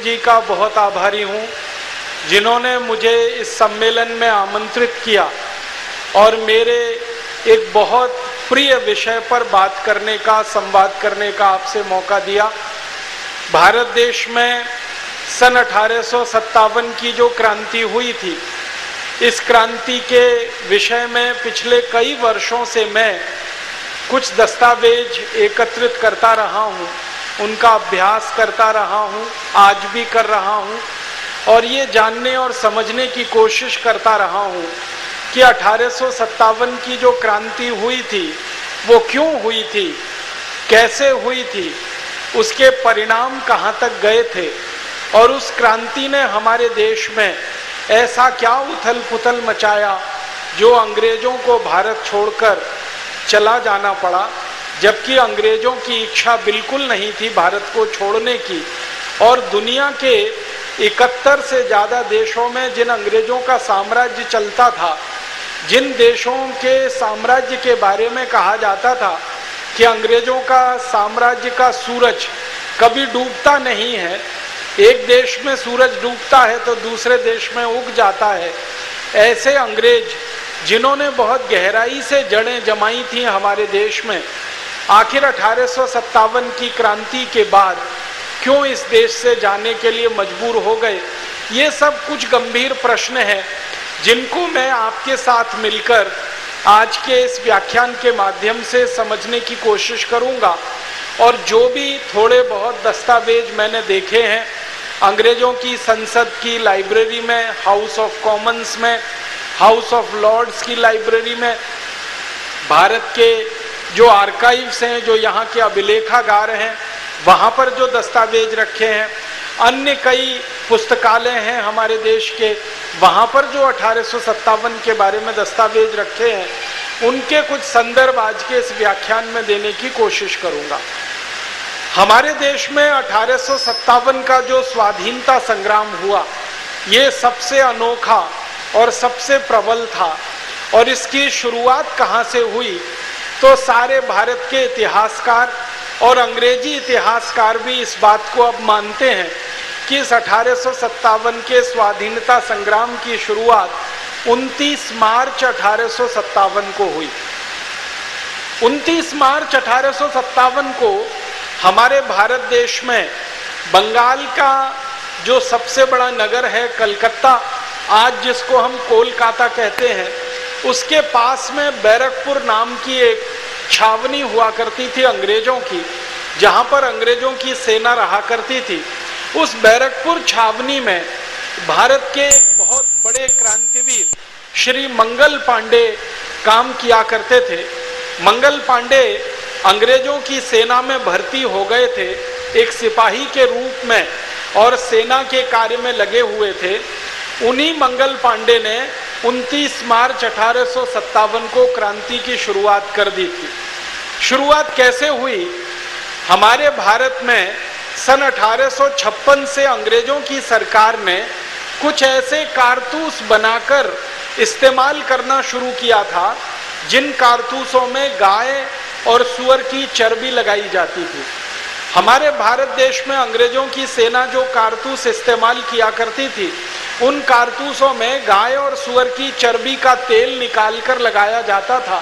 जी का बहुत आभारी हूँ, जिन्होंने मुझे इस सम्मेलन में आमंत्रित किया और मेरे एक बहुत प्रिय विषय पर बात करने का, संवाद करने का आपसे मौका दिया। भारत देश में सन 1857 की जो क्रांति हुई थी, इस क्रांति के विषय में पिछले कई वर्षों से मैं कुछ दस्तावेज एकत्रित करता रहा हूँ, उनका अभ्यास करता रहा हूँ, आज भी कर रहा हूँ और ये जानने और समझने की कोशिश करता रहा हूँ कि 1857 की जो क्रांति हुई थी वो क्यों हुई थी, कैसे हुई थी, उसके परिणाम कहाँ तक गए थे और उस क्रांति ने हमारे देश में ऐसा क्या उथल पुथल मचाया जो अंग्रेजों को भारत छोड़कर चला जाना पड़ा, जबकि अंग्रेजों की इच्छा बिल्कुल नहीं थी भारत को छोड़ने की। और दुनिया के 71 से ज़्यादा देशों में जिन अंग्रेजों का साम्राज्य चलता था, जिन देशों के साम्राज्य के बारे में कहा जाता था कि अंग्रेजों का साम्राज्य का सूरज कभी डूबता नहीं है, एक देश में सूरज डूबता है तो दूसरे देश में उग जाता है, ऐसे अंग्रेज जिन्होंने बहुत गहराई से जड़ें जमाई थी हमारे देश में, आखिर 1857 की क्रांति के बाद क्यों इस देश से जाने के लिए मजबूर हो गए। ये सब कुछ गंभीर प्रश्न हैं जिनको मैं आपके साथ मिलकर आज के इस व्याख्यान के माध्यम से समझने की कोशिश करूंगा। और जो भी थोड़े बहुत दस्तावेज मैंने देखे हैं अंग्रेजों की संसद की लाइब्रेरी में, हाउस ऑफ कॉमन्स में, हाउस ऑफ लॉर्ड्स की लाइब्रेरी में, भारत के जो आर्काइव्स हैं, जो यहाँ के अभिलेखागार हैं, वहाँ पर जो दस्तावेज रखे हैं, अन्य कई पुस्तकालय हैं हमारे देश के, वहाँ पर जो 1857 के बारे में दस्तावेज रखे हैं, उनके कुछ संदर्भ आज के इस व्याख्यान में देने की कोशिश करूँगा। हमारे देश में 1857 का जो स्वाधीनता संग्राम हुआ, ये सबसे अनोखा और सबसे प्रबल था। और इसकी शुरुआत कहाँ से हुई, तो सारे भारत के इतिहासकार और अंग्रेजी इतिहासकार भी इस बात को अब मानते हैं कि इस 1857 के स्वाधीनता संग्राम की शुरुआत 29 मार्च 1857 को हुई। 29 मार्च 1857 को हमारे भारत देश में बंगाल का जो सबसे बड़ा नगर है कलकत्ता, आज जिसको हम कोलकाता कहते हैं, उसके पास में बैरकपुर नाम की एक छावनी हुआ करती थी अंग्रेजों की, जहां पर अंग्रेजों की सेना रहा करती थी। उस बैरकपुर छावनी में भारत के एक बहुत बड़े क्रांतिवीर श्री मंगल पांडे काम किया करते थे। मंगल पांडे अंग्रेजों की सेना में भर्ती हो गए थे एक सिपाही के रूप में और सेना के कार्य में लगे हुए थे। उन्हीं मंगल पांडे ने 29 मार्च 1857 को क्रांति की शुरुआत कर दी थी। शुरुआत कैसे हुई, हमारे भारत में सन 1856 से अंग्रेजों की सरकार ने कुछ ऐसे कारतूस बनाकर इस्तेमाल करना शुरू किया था जिन कारतूसों में गाय और सूअर की चर्बी लगाई जाती थी। हमारे भारत देश में अंग्रेजों की सेना जो कारतूस इस्तेमाल किया करती थी, उन कारतूसों में गाय और सूअर की चर्बी का तेल निकालकर लगाया जाता था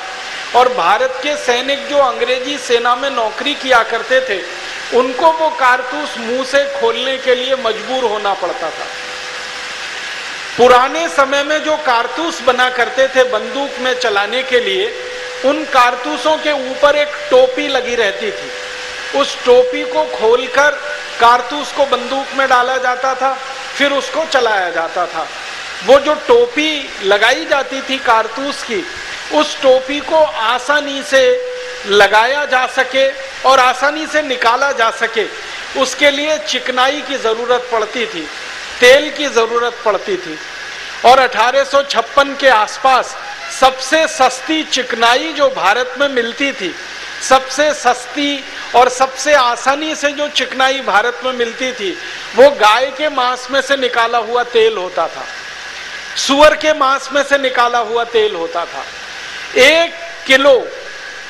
और भारत के सैनिक जो अंग्रेजी सेना में नौकरी किया करते थे, उनको वो कारतूस मुंह से खोलने के लिए मजबूर होना पड़ता था। पुराने समय में जो कारतूस बना करते थे बंदूक में चलाने के लिए, उन कारतूसों के ऊपर एक टोपी लगी रहती थी। उस टोपी को खोलकर कारतूस को बंदूक में डाला जाता था, फिर उसको चलाया जाता था। वो जो टोपी लगाई जाती थी कारतूस की, उस टोपी को आसानी से लगाया जा सके और आसानी से निकाला जा सके, उसके लिए चिकनाई की जरूरत पड़ती थी, तेल की जरूरत पड़ती थी। और 1856 के आसपास सबसे सस्ती चिकनाई जो भारत में मिलती थी, सबसे सस्ती और सबसे आसानी से जो चिकनाई भारत में मिलती थी, वो गाय के मांस में से निकाला हुआ तेल होता था, सूअर के मांस में से निकाला हुआ तेल होता था। 1 किलो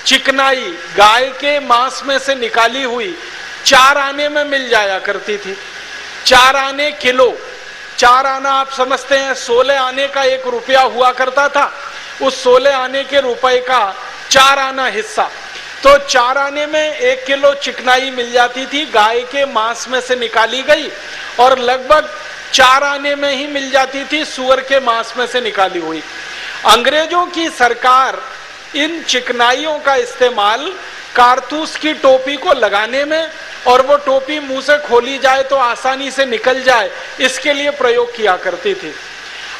चिकनाई गाय के मांस में से निकाली हुई 4 आने में मिल जाया करती थी। 4 आने किलो, 4 आना आप समझते हैं 16 आने का 1 रुपया हुआ करता था, उस 16 आने के रुपए का 4 आना हिस्सा। तो 4 आने में 1 किलो चिकनाई मिल जाती थी, गाय के मांस में से निकाली गई, और लगभग 4 आने में ही मिल जाती थी सूअर के मांस में से निकाली हुई। अंग्रेजों की सरकार इन चिकनाइयों का इस्तेमाल कारतूस की टोपी को लगाने में, और वो टोपी मुंह से खोली जाए तो आसानी से निकल जाए, इसके लिए प्रयोग किया करती थी।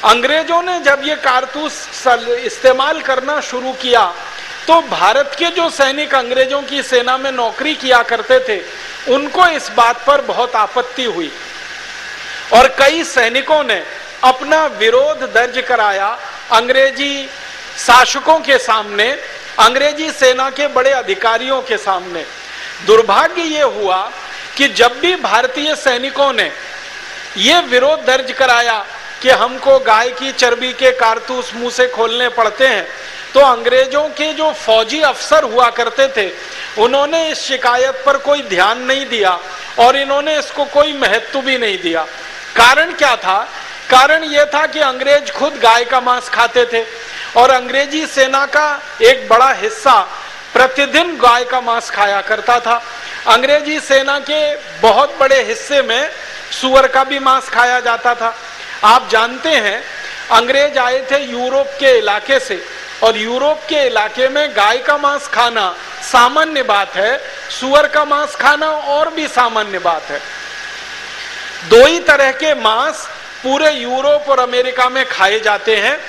अंग्रेजों ने जब ये कारतूस इस्तेमाल करना शुरू किया तो भारत के जो सैनिक अंग्रेजों की सेना में नौकरी किया करते थे, उनको इस बात पर बहुत आपत्ति हुई, और कई सैनिकों ने अपना विरोध दर्ज कराया अंग्रेजी शासकों के सामने, अंग्रेजी सेना के बड़े अधिकारियों के सामने। दुर्भाग्य ये हुआ कि जब भी भारतीय सैनिकों ने ये विरोध दर्ज कराया कि हमको गाय की चर्बी के कारतूस मुंह से खोलने पड़ते हैं, तो अंग्रेजों के जो फौजी अफसर हुआ करते थे, उन्होंने इस शिकायत पर कोई ध्यान नहीं दिया और इन्होंने इसको कोई महत्व भी नहीं दिया। कारण क्या था? कारण यह था कि अंग्रेज खुद गाय का मांस खाते थे, और अंग्रेजी सेना का एक बड़ा हिस्सा प्रतिदिन गाय का मांस खाया करता था। अंग्रेजी सेना के बहुत बड़े हिस्से में सूअर का भी मांस खाया जाता था। आप जानते हैं, अंग्रेज आए थे यूरोप के इलाके से, और यूरोप के इलाके में गाय का मांस खाना सामान्य बात है, सूअर का मांस खाना और भी सामान्य बात है। 2 ही तरह के मांस पूरे यूरोप और अमेरिका में खाए जाते हैं।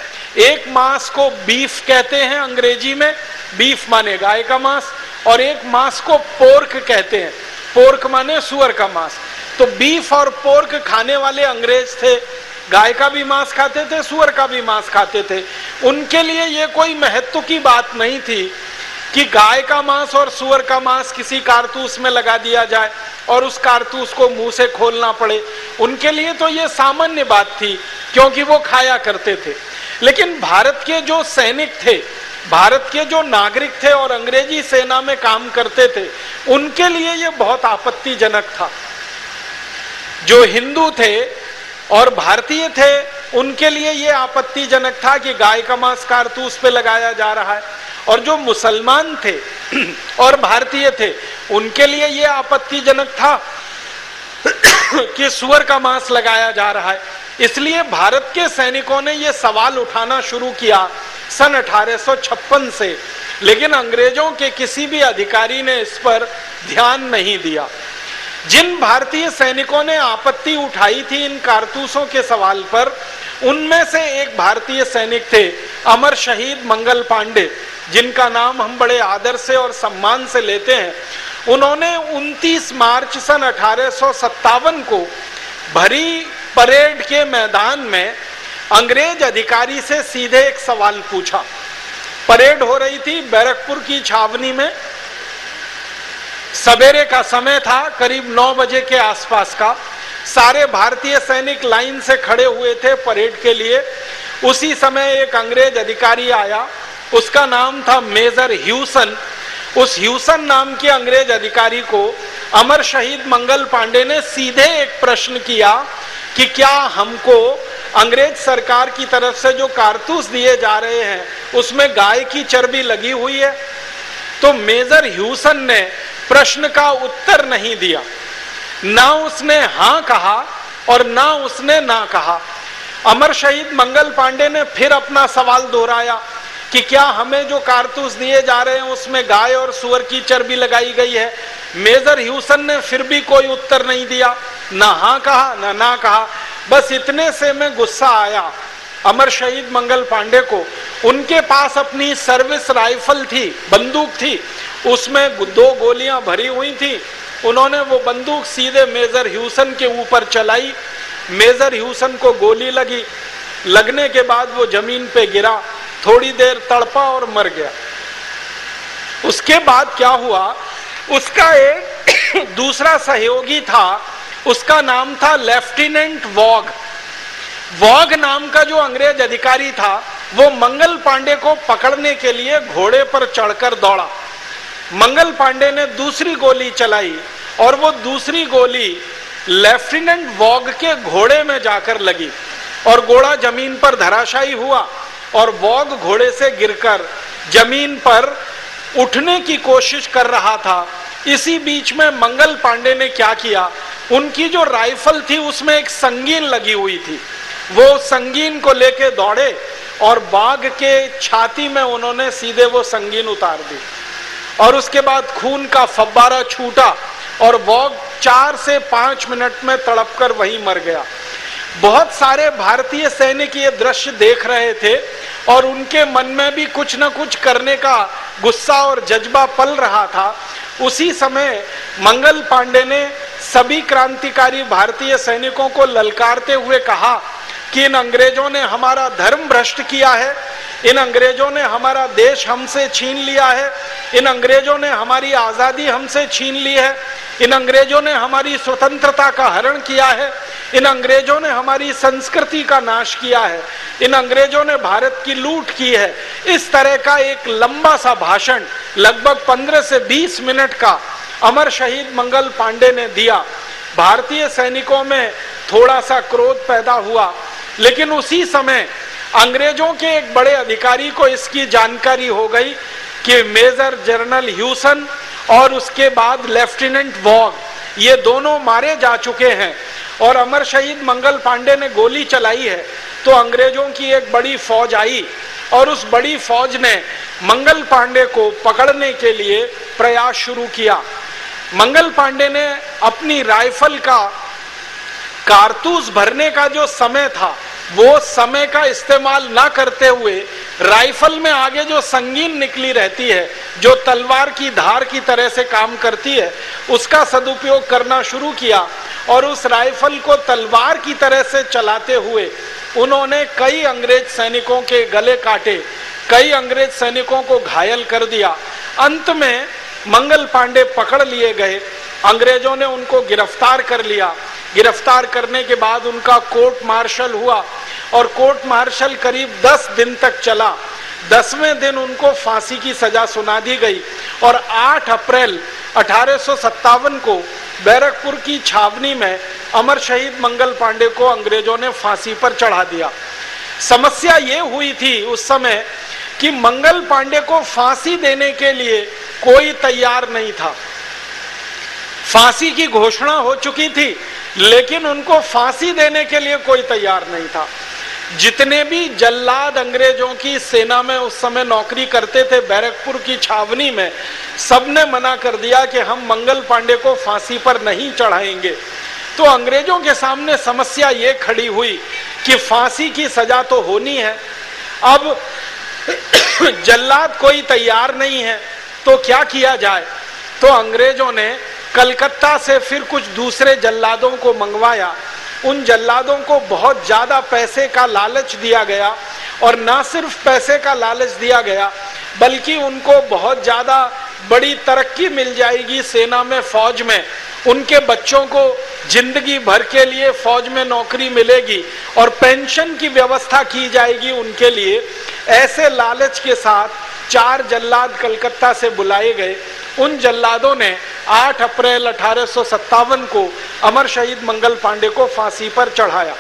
एक मांस को बीफ कहते हैं अंग्रेजी में, बीफ माने गाय का मांस, और एक मांस को पोर्क कहते हैं, पोर्क माने सूअर का मांस। तो बीफ और पोर्क खाने वाले अंग्रेज थे, गाय का भी मांस खाते थे, सूअर का भी मांस खाते थे। उनके लिए ये कोई महत्व की बात नहीं थी कि गाय का मांस और सूअर का मांस किसी कारतूस में लगा दिया जाए और उस कारतूस को मुंह से खोलना पड़े। उनके लिए तो ये सामान्य बात थी, क्योंकि वो खाया करते थे। लेकिन भारत के जो सैनिक थे, भारत के जो नागरिक थे और अंग्रेजी सेना में काम करते थे, उनके लिए ये बहुत आपत्तिजनक था। जो हिंदू थे और भारतीय थे, उनके लिए ये आपत्तिजनक था कि गाय का मांस कारतूस पे लगाया जा रहा है, और जो मुसलमान थे और भारतीय थे, उनके लिए ये आपत्तिजनक था कि सूअर का मांस लगाया जा रहा है। इसलिए भारत के सैनिकों ने ये सवाल उठाना शुरू किया सन 1856 से, लेकिन अंग्रेजों के किसी भी अधिकारी ने इस पर ध्यान नहीं दिया। जिन भारतीय सैनिकों ने आपत्ति उठाई थी इन कारतूसों के सवाल पर, उनमें से एक भारतीय सैनिक थे अमर शहीद मंगल पांडे, जिनका नाम हम बड़े आदर से और सम्मान से लेते हैं। उन्होंने 29 मार्च सन 1857 को भरी परेड के मैदान में अंग्रेज अधिकारी से सीधे एक सवाल पूछा। परेड हो रही थी बैरकपुर की छावनी में, सवेरे का समय था, करीब 9 बजे के आसपास का। सारे भारतीय सैनिक लाइन से खड़े हुए थे परेड के लिए। उसी समय एक अंग्रेज अधिकारी आया, उसका नाम था मेजर ह्यूसन। उस ह्यूसन नाम के अंग्रेज अधिकारी को अमर शहीद मंगल पांडे ने सीधे एक प्रश्न किया कि क्या हमको अंग्रेज सरकार की तरफ से जो कारतूस दिए जा रहे हैं उसमें गाय की चर्बी लगी हुई है? तो मेजर ह्यूसन ने प्रश्न का उत्तर नहीं दिया, ना उसने हां कहा और ना उसने ना कहा। अमर शहीद मंगल पांडे ने फिर अपना सवाल दोहराया कि क्या हमें जो कारतूस दिए जा रहे हैं उसमें गाय और सूअर की चर्बी लगाई गई है? मेजर ह्यूसन ने फिर भी कोई उत्तर नहीं दिया, ना हाँ कहा ना ना कहा। बस इतने से में गुस्सा आया अमर शहीद मंगल पांडे को। उनके पास अपनी सर्विस राइफल थी, बंदूक थी, उसमें 2 गोलियां भरी हुई थी। उन्होंने वो बंदूक सीधे मेजर ह्यूसन के ऊपर चलाई। मेजर ह्यूसन को गोली लगी, लगने के बाद वो जमीन पे गिरा, थोड़ी देर तड़पा और मर गया। उसके बाद क्या हुआ, उसका एक दूसरा सहयोगी था, उसका नाम था लेफ्टिनेंट वॉग। वॉग नाम का जो अंग्रेज अधिकारी था, वो मंगल पांडे को पकड़ने के लिए घोड़े पर चढ़कर दौड़ा। मंगल पांडे ने दूसरी गोली चलाई और वो दूसरी गोली लेफ्टिनेंट वॉग के घोड़े में जाकर लगी और घोड़ा जमीन पर धराशायी हुआ और वॉग घोड़े से गिरकर जमीन पर उठने की कोशिश कर रहा था। इसी बीच में मंगल पांडे ने क्या किया, उनकी जो राइफल थी उसमें एक संगीन लगी हुई थी, वो संगीन को लेके दौड़े और बाघ के छाती में उन्होंने सीधे वो संगीन उतार दी और उसके बाद खून का फव्वारा छूटा और वॉग 4 से 5 मिनट में तड़पकर वहीं मर गया। बहुत सारे भारतीय सैनिक ये दृश्य देख रहे थे और उनके मन में भी कुछ न कुछ करने का गुस्सा और जज्बा पल रहा था। उसी समय मंगल पांडे ने सभी क्रांतिकारी भारतीय सैनिकों को ललकारते हुए कहा कि इन अंग्रेजों ने हमारा धर्म भ्रष्ट किया है, इन अंग्रेजों ने हमारा देश हमसे छीन लिया है, इन अंग्रेजों ने हमारी आजादी हमसे छीन ली है, इन अंग्रेजों ने हमारी स्वतंत्रता का हरण किया है, इन अंग्रेजों ने हमारी संस्कृति का नाश किया है, इन अंग्रेजों ने भारत की लूट की है। इस तरह का एक लंबा सा भाषण लगभग 15 से 20 मिनट का अमर शहीद मंगल पांडे ने दिया। भारतीय सैनिकों में थोड़ा सा क्रोध पैदा हुआ, लेकिन उसी समय अंग्रेजों के एक बड़े अधिकारी को इसकी जानकारी हो गई कि मेजर जनरल ह्यूसन और उसके बाद लेफ्टिनेंट वॉग ये दोनों मारे जा चुके हैं और अमर शहीद मंगल पांडे ने गोली चलाई है। तो अंग्रेजों की एक बड़ी फौज आई और उस बड़ी फौज ने मंगल पांडे को पकड़ने के लिए प्रयास शुरू किया। मंगल पांडे ने अपनी राइफल का कारतूस भरने का जो समय था वो समय का इस्तेमाल ना करते हुए राइफल में आगे जो संगीन निकली रहती है, जो तलवार की धार की तरह से काम करती है, उसका सदुपयोग करना शुरू किया और उस राइफल को तलवार की तरह से चलाते हुए उन्होंने कई अंग्रेज सैनिकों के गले काटे, कई अंग्रेज सैनिकों को घायल कर दिया। अंत में मंगल पांडे पकड़ लिए गए, अंग्रेजों ने उनको गिरफ्तार कर लिया। गिरफ्तार करने के बाद उनका कोर्ट मार्शल हुआ और कोर्ट मार्शल करीब 10 दिन तक चला। 10वें दिन उनको फांसी की सजा सुना दी गई और 8 अप्रैल 1857 को बैरकपुर की छावनी में अमर शहीद मंगल पांडे को अंग्रेजों ने फांसी पर चढ़ा दिया। समस्या ये हुई थी उस समय कि मंगल पांडे को फांसी देने के लिए कोई तैयार नहीं था। फांसी की घोषणा हो चुकी थी लेकिन उनको फांसी देने के लिए कोई तैयार नहीं था। जितने भी जल्लाद अंग्रेजों की सेना में उस समय नौकरी करते थे बैरकपुर की छावनी में, सबने मना कर दिया कि हम मंगल पांडे को फांसी पर नहीं चढ़ाएंगे। तो अंग्रेजों के सामने समस्या ये खड़ी हुई कि फांसी की सजा तो होनी है, अब जल्लाद कोई तैयार नहीं है तो क्या किया जाए। तो अंग्रेजों ने कलकत्ता से फिर कुछ दूसरे जल्लादों को मंगवाया। उन जल्लादों को बहुत ज्यादा पैसे का लालच दिया गया और ना सिर्फ पैसे का लालच दिया गया बल्कि उनको बहुत ज्यादा बड़ी तरक्की मिल जाएगी सेना में, फौज में, उनके बच्चों को जिंदगी भर के लिए फौज में नौकरी मिलेगी और पेंशन की व्यवस्था की जाएगी उनके लिए। ऐसे लालच के साथ 4 जल्लाद कलकत्ता से बुलाए गए। उन जल्लादों ने 8 अप्रैल 1857 को अमर शहीद मंगल पांडे को फांसी पर चढ़ाया।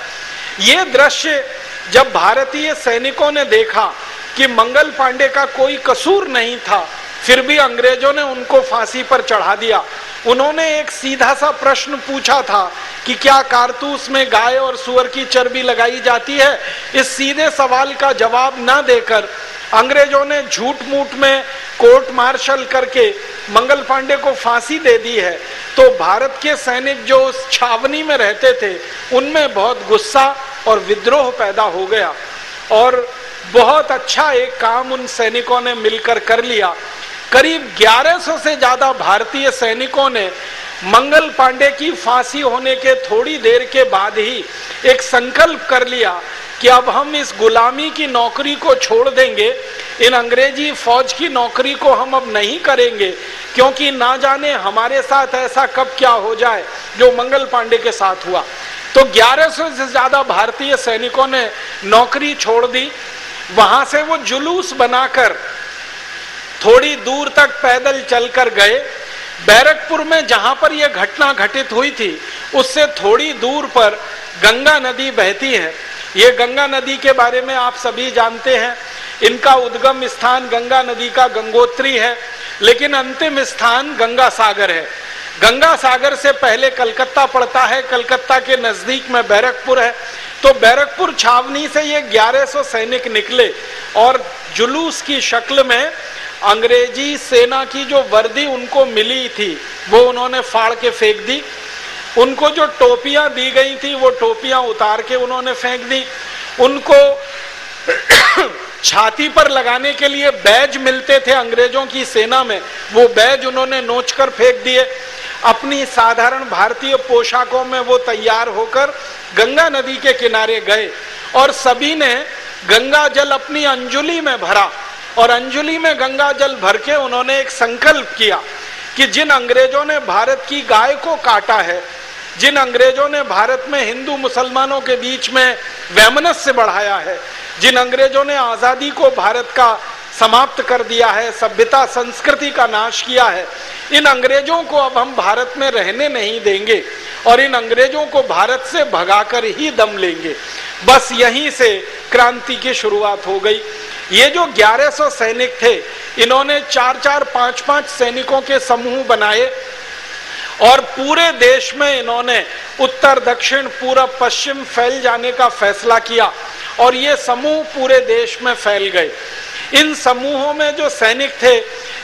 ये दृश्य जब भारतीय सैनिकों ने देखा कि मंगल पांडे का कोई कसूर नहीं था, फिर भी अंग्रेजों ने उनको फांसी पर चढ़ा दिया। उन्होंने एक सीधा सा प्रश्न पूछा था कि क्या कारतूस में गाय और सुअर की चर्बी लगाई जाती है। इस सीधे सवाल का जवाब ना देकर अंग्रेजों ने झूठ मूठ में कोर्ट मार्शल करके मंगल पांडे को फांसी दे दी है। तो भारत के सैनिक जो उस छावनी में रहते थे उनमें बहुत गुस्सा और विद्रोह पैदा हो गया और बहुत अच्छा एक काम उन सैनिकों ने मिलकर कर लिया। करीब 1100 से ज्यादा भारतीय सैनिकों ने मंगल पांडे की फांसी होने के थोड़ी देर के बाद ही एक संकल्प कर लिया कि अब हम इस गुलामी की नौकरी को छोड़ देंगे, इन अंग्रेजी फौज की नौकरी को हम अब नहीं करेंगे, क्योंकि ना जाने हमारे साथ ऐसा कब क्या हो जाए जो मंगल पांडे के साथ हुआ। तो 1100 से ज्यादा भारतीय सैनिकों ने नौकरी छोड़ दी। वहां से वो जुलूस बनाकर थोड़ी दूर तक पैदल चलकर गए। बैरकपुर में जहां पर यह घटना घटित हुई थी उससे थोड़ी दूर पर गंगा नदी बहती है। ये गंगा नदी के बारे में आप सभी जानते हैं, इनका उद्गम स्थान गंगा नदी का गंगोत्री है, लेकिन अंतिम स्थान गंगा सागर है। गंगा सागर से पहले कलकत्ता पड़ता है, कलकत्ता के नजदीक में बैरकपुर है। तो बैरकपुर छावनी से ये 1100 सैनिक निकले और जुलूस की शक्ल में अंग्रेजी सेना की जो वर्दी उनको मिली थी वो उन्होंने फाड़ के फेंक दी। उनको जो टोपियां दी गई थी वो टोपियां उतार के उन्होंने फेंक दी। उनको छाती पर लगाने के लिए बैज मिलते थे अंग्रेजों की सेना में, वो बैज उन्होंने नोच कर फेंक दिए। अपनी साधारण भारतीय पोशाकों में वो तैयार होकर गंगा नदी के किनारे गए और सभी ने गंगा जल अपनी अंजुली में भरा और अंजुली में गंगा जल भर के उन्होंने एक संकल्प किया कि जिन अंग्रेजों ने भारत की गाय को काटा है, जिन अंग्रेजों ने भारत में हिंदू मुसलमानों के बीच में वैमनस्य बढ़ाया है, जिन अंग्रेजों ने आजादी को भारत का समाप्त कर दिया है, सभ्यता संस्कृति का नाश किया है, इन अंग्रेजों को अब हम भारत में रहने नहीं देंगे और इन अंग्रेजों को भारत से भगाकर ही दम लेंगे। बस यहीं से क्रांति की शुरुआत हो गई। ये जो 1100 सैनिक थे, इन्होंने 4-4, 5-5 सैनिकों के समूह बनाए और पूरे देश में इन्होंने उत्तर दक्षिण पूरब पश्चिम फैल जाने का फैसला किया और ये समूह पूरे देश में फैल गए। इन समूहों में जो सैनिक थे,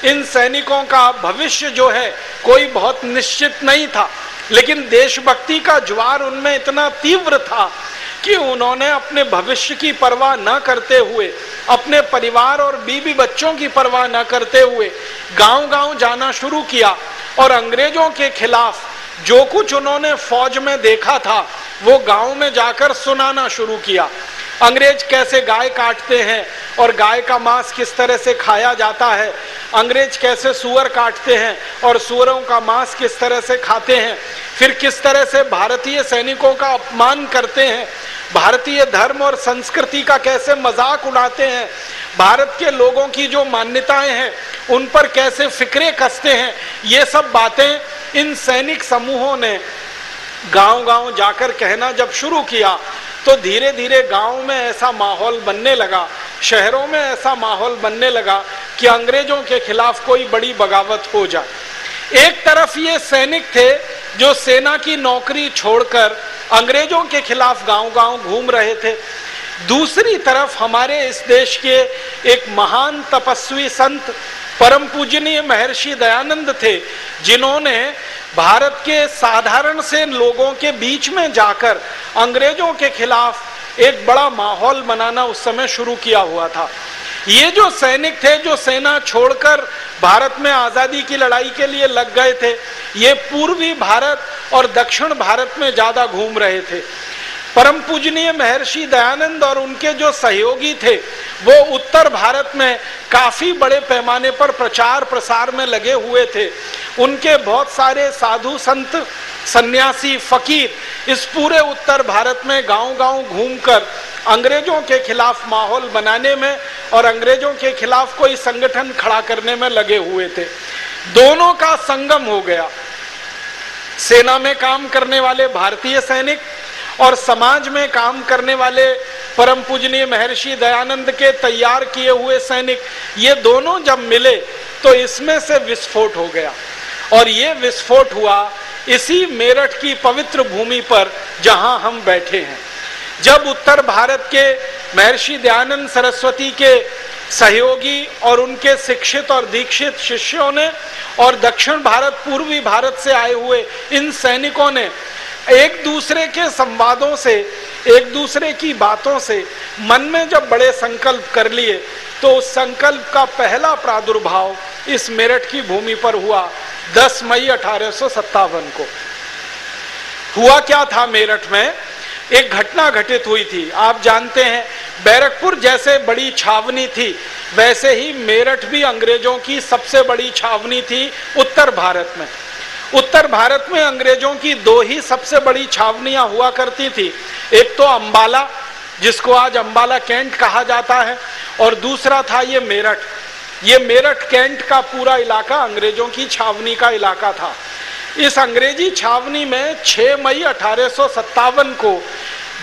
इन सैनिकों का भविष्य जो है कोई बहुत निश्चित नहीं था, लेकिन देशभक्ति का ज्वार उनमें इतना तीव्र था कि उन्होंने अपने भविष्य की परवाह न करते हुए, अपने परिवार और बीवी बच्चों की परवाह न करते हुए गांव-गांव जाना शुरू किया और अंग्रेजों के खिलाफ जो कुछ उन्होंने फौज में देखा था वो गांव में जाकर सुनाना शुरू किया। अंग्रेज कैसे गाय काटते हैं और गाय का मांस किस तरह से खाया जाता है, अंग्रेज कैसे सूअर काटते हैं और सूअरों का मांस किस तरह से खाते हैं, फिर किस तरह से भारतीय सैनिकों का अपमान करते हैं, भारतीय धर्म और संस्कृति का कैसे मजाक उड़ाते हैं, भारत के लोगों की जो मान्यताएं हैं उन पर कैसे फिक्रे कसते हैं, ये सब बातें इन सैनिक समूहों ने गांव-गांव जाकर कहना जब शुरू किया तो धीरे धीरे गांव में ऐसा माहौल बनने लगा, शहरों में ऐसा माहौल बनने लगा कि अंग्रेजों के खिलाफ कोई बड़ी बगावत हो जाए। एक तरफ ये सैनिक थे जो सेना की नौकरी छोड़कर अंग्रेजों के खिलाफ गांव-गांव घूम रहे थे, दूसरी तरफ हमारे इस देश के एक महान तपस्वी संत परम पूजनीय महर्षि दयानंद थे, जिन्होंने भारत के साधारण से लोगों के बीच में जाकर अंग्रेजों के खिलाफ एक बड़ा माहौल बनाना उस समय शुरू किया हुआ था। ये जो सैनिक थे जो सेना छोड़कर भारत में आजादी की लड़ाई के लिए लग गए थे, ये पूर्वी भारत और दक्षिण भारत में ज्यादा घूम रहे थे। परम पूजनीय महर्षि दयानंद और उनके जो सहयोगी थे वो उत्तर भारत में काफी बड़े पैमाने पर प्रचार प्रसार में लगे हुए थे। उनके बहुत सारे साधु संत सन्यासी फकीर इस पूरे उत्तर भारत में गांव-गांव घूमकर अंग्रेजों के खिलाफ माहौल बनाने में और अंग्रेजों के खिलाफ कोई संगठन खड़ा करने में लगे हुए थे। दोनों का संगम हो गया। सेना में काम करने वाले भारतीय सैनिक और समाज में काम करने वाले परम पूजनीय महर्षि दयानंद के तैयार किए हुए सैनिक, ये दोनों जब मिले तो इसमें से विस्फोट हो गया। और ये विस्फोट हुआ इसी मेरठ की पवित्र भूमि पर जहां हम बैठे हैं। जब उत्तर भारत के महर्षि दयानंद सरस्वती के सहयोगी और उनके शिक्षित और दीक्षित शिष्यों ने और दक्षिण भारत पूर्वी भारत से आए हुए इन सैनिकों ने एक दूसरे के संवादों से, एक दूसरे की बातों से मन में जब बड़े संकल्प कर लिए तो उस संकल्प का पहला प्रादुर्भाव इस मेरठ की भूमि पर हुआ 10 मई 1857 को। हुआ क्या था, मेरठ में एक घटना घटित हुई थी। आप जानते हैं बैरकपुर जैसे बड़ी छावनी थी, वैसे ही मेरठ भी अंग्रेजों की सबसे बड़ी छावनी थी उत्तर भारत में। उत्तर भारत में अंग्रेजों की दो ही सबसे बड़ी छावनियां हुआ करती थी, एक तो अंबाला जिसको आज अंबाला कैंट कहा जाता है और दूसरा था ये मेरठ। ये मेरठ कैंट का पूरा इलाका अंग्रेजों की छावनी का इलाका था। इस अंग्रेजी छावनी में 6 मई 1857 को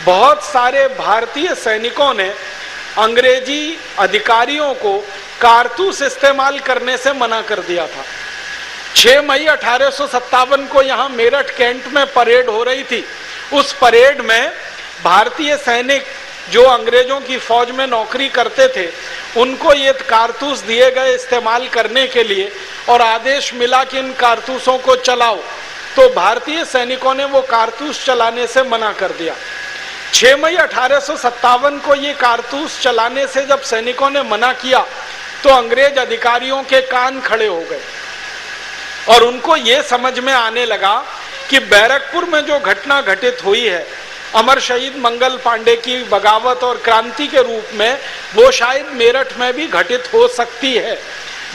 बहुत सारे भारतीय सैनिकों ने अंग्रेजी अधिकारियों को कारतूस इस्तेमाल करने से मना कर दिया था। 6 मई 1857 को यहाँ मेरठ कैंट में परेड हो रही थी। उस परेड में भारतीय सैनिक जो अंग्रेजों की फौज में नौकरी करते थे, उनको ये कारतूस दिए गए इस्तेमाल करने के लिए और आदेश मिला कि इन कारतूसों को चलाओ, तो भारतीय सैनिकों ने वो कारतूस चलाने से मना कर दिया। 6 मई 1857 को ये कारतूस चलाने से जब सैनिकों ने मना किया तो अंग्रेज अधिकारियों के कान खड़े हो गए और उनको ये समझ में आने लगा कि बैरकपुर में जो घटना घटित हुई है, अमर शहीद मंगल पांडे की बगावत और क्रांति के रूप में, वो शायद मेरठ में भी घटित हो सकती है।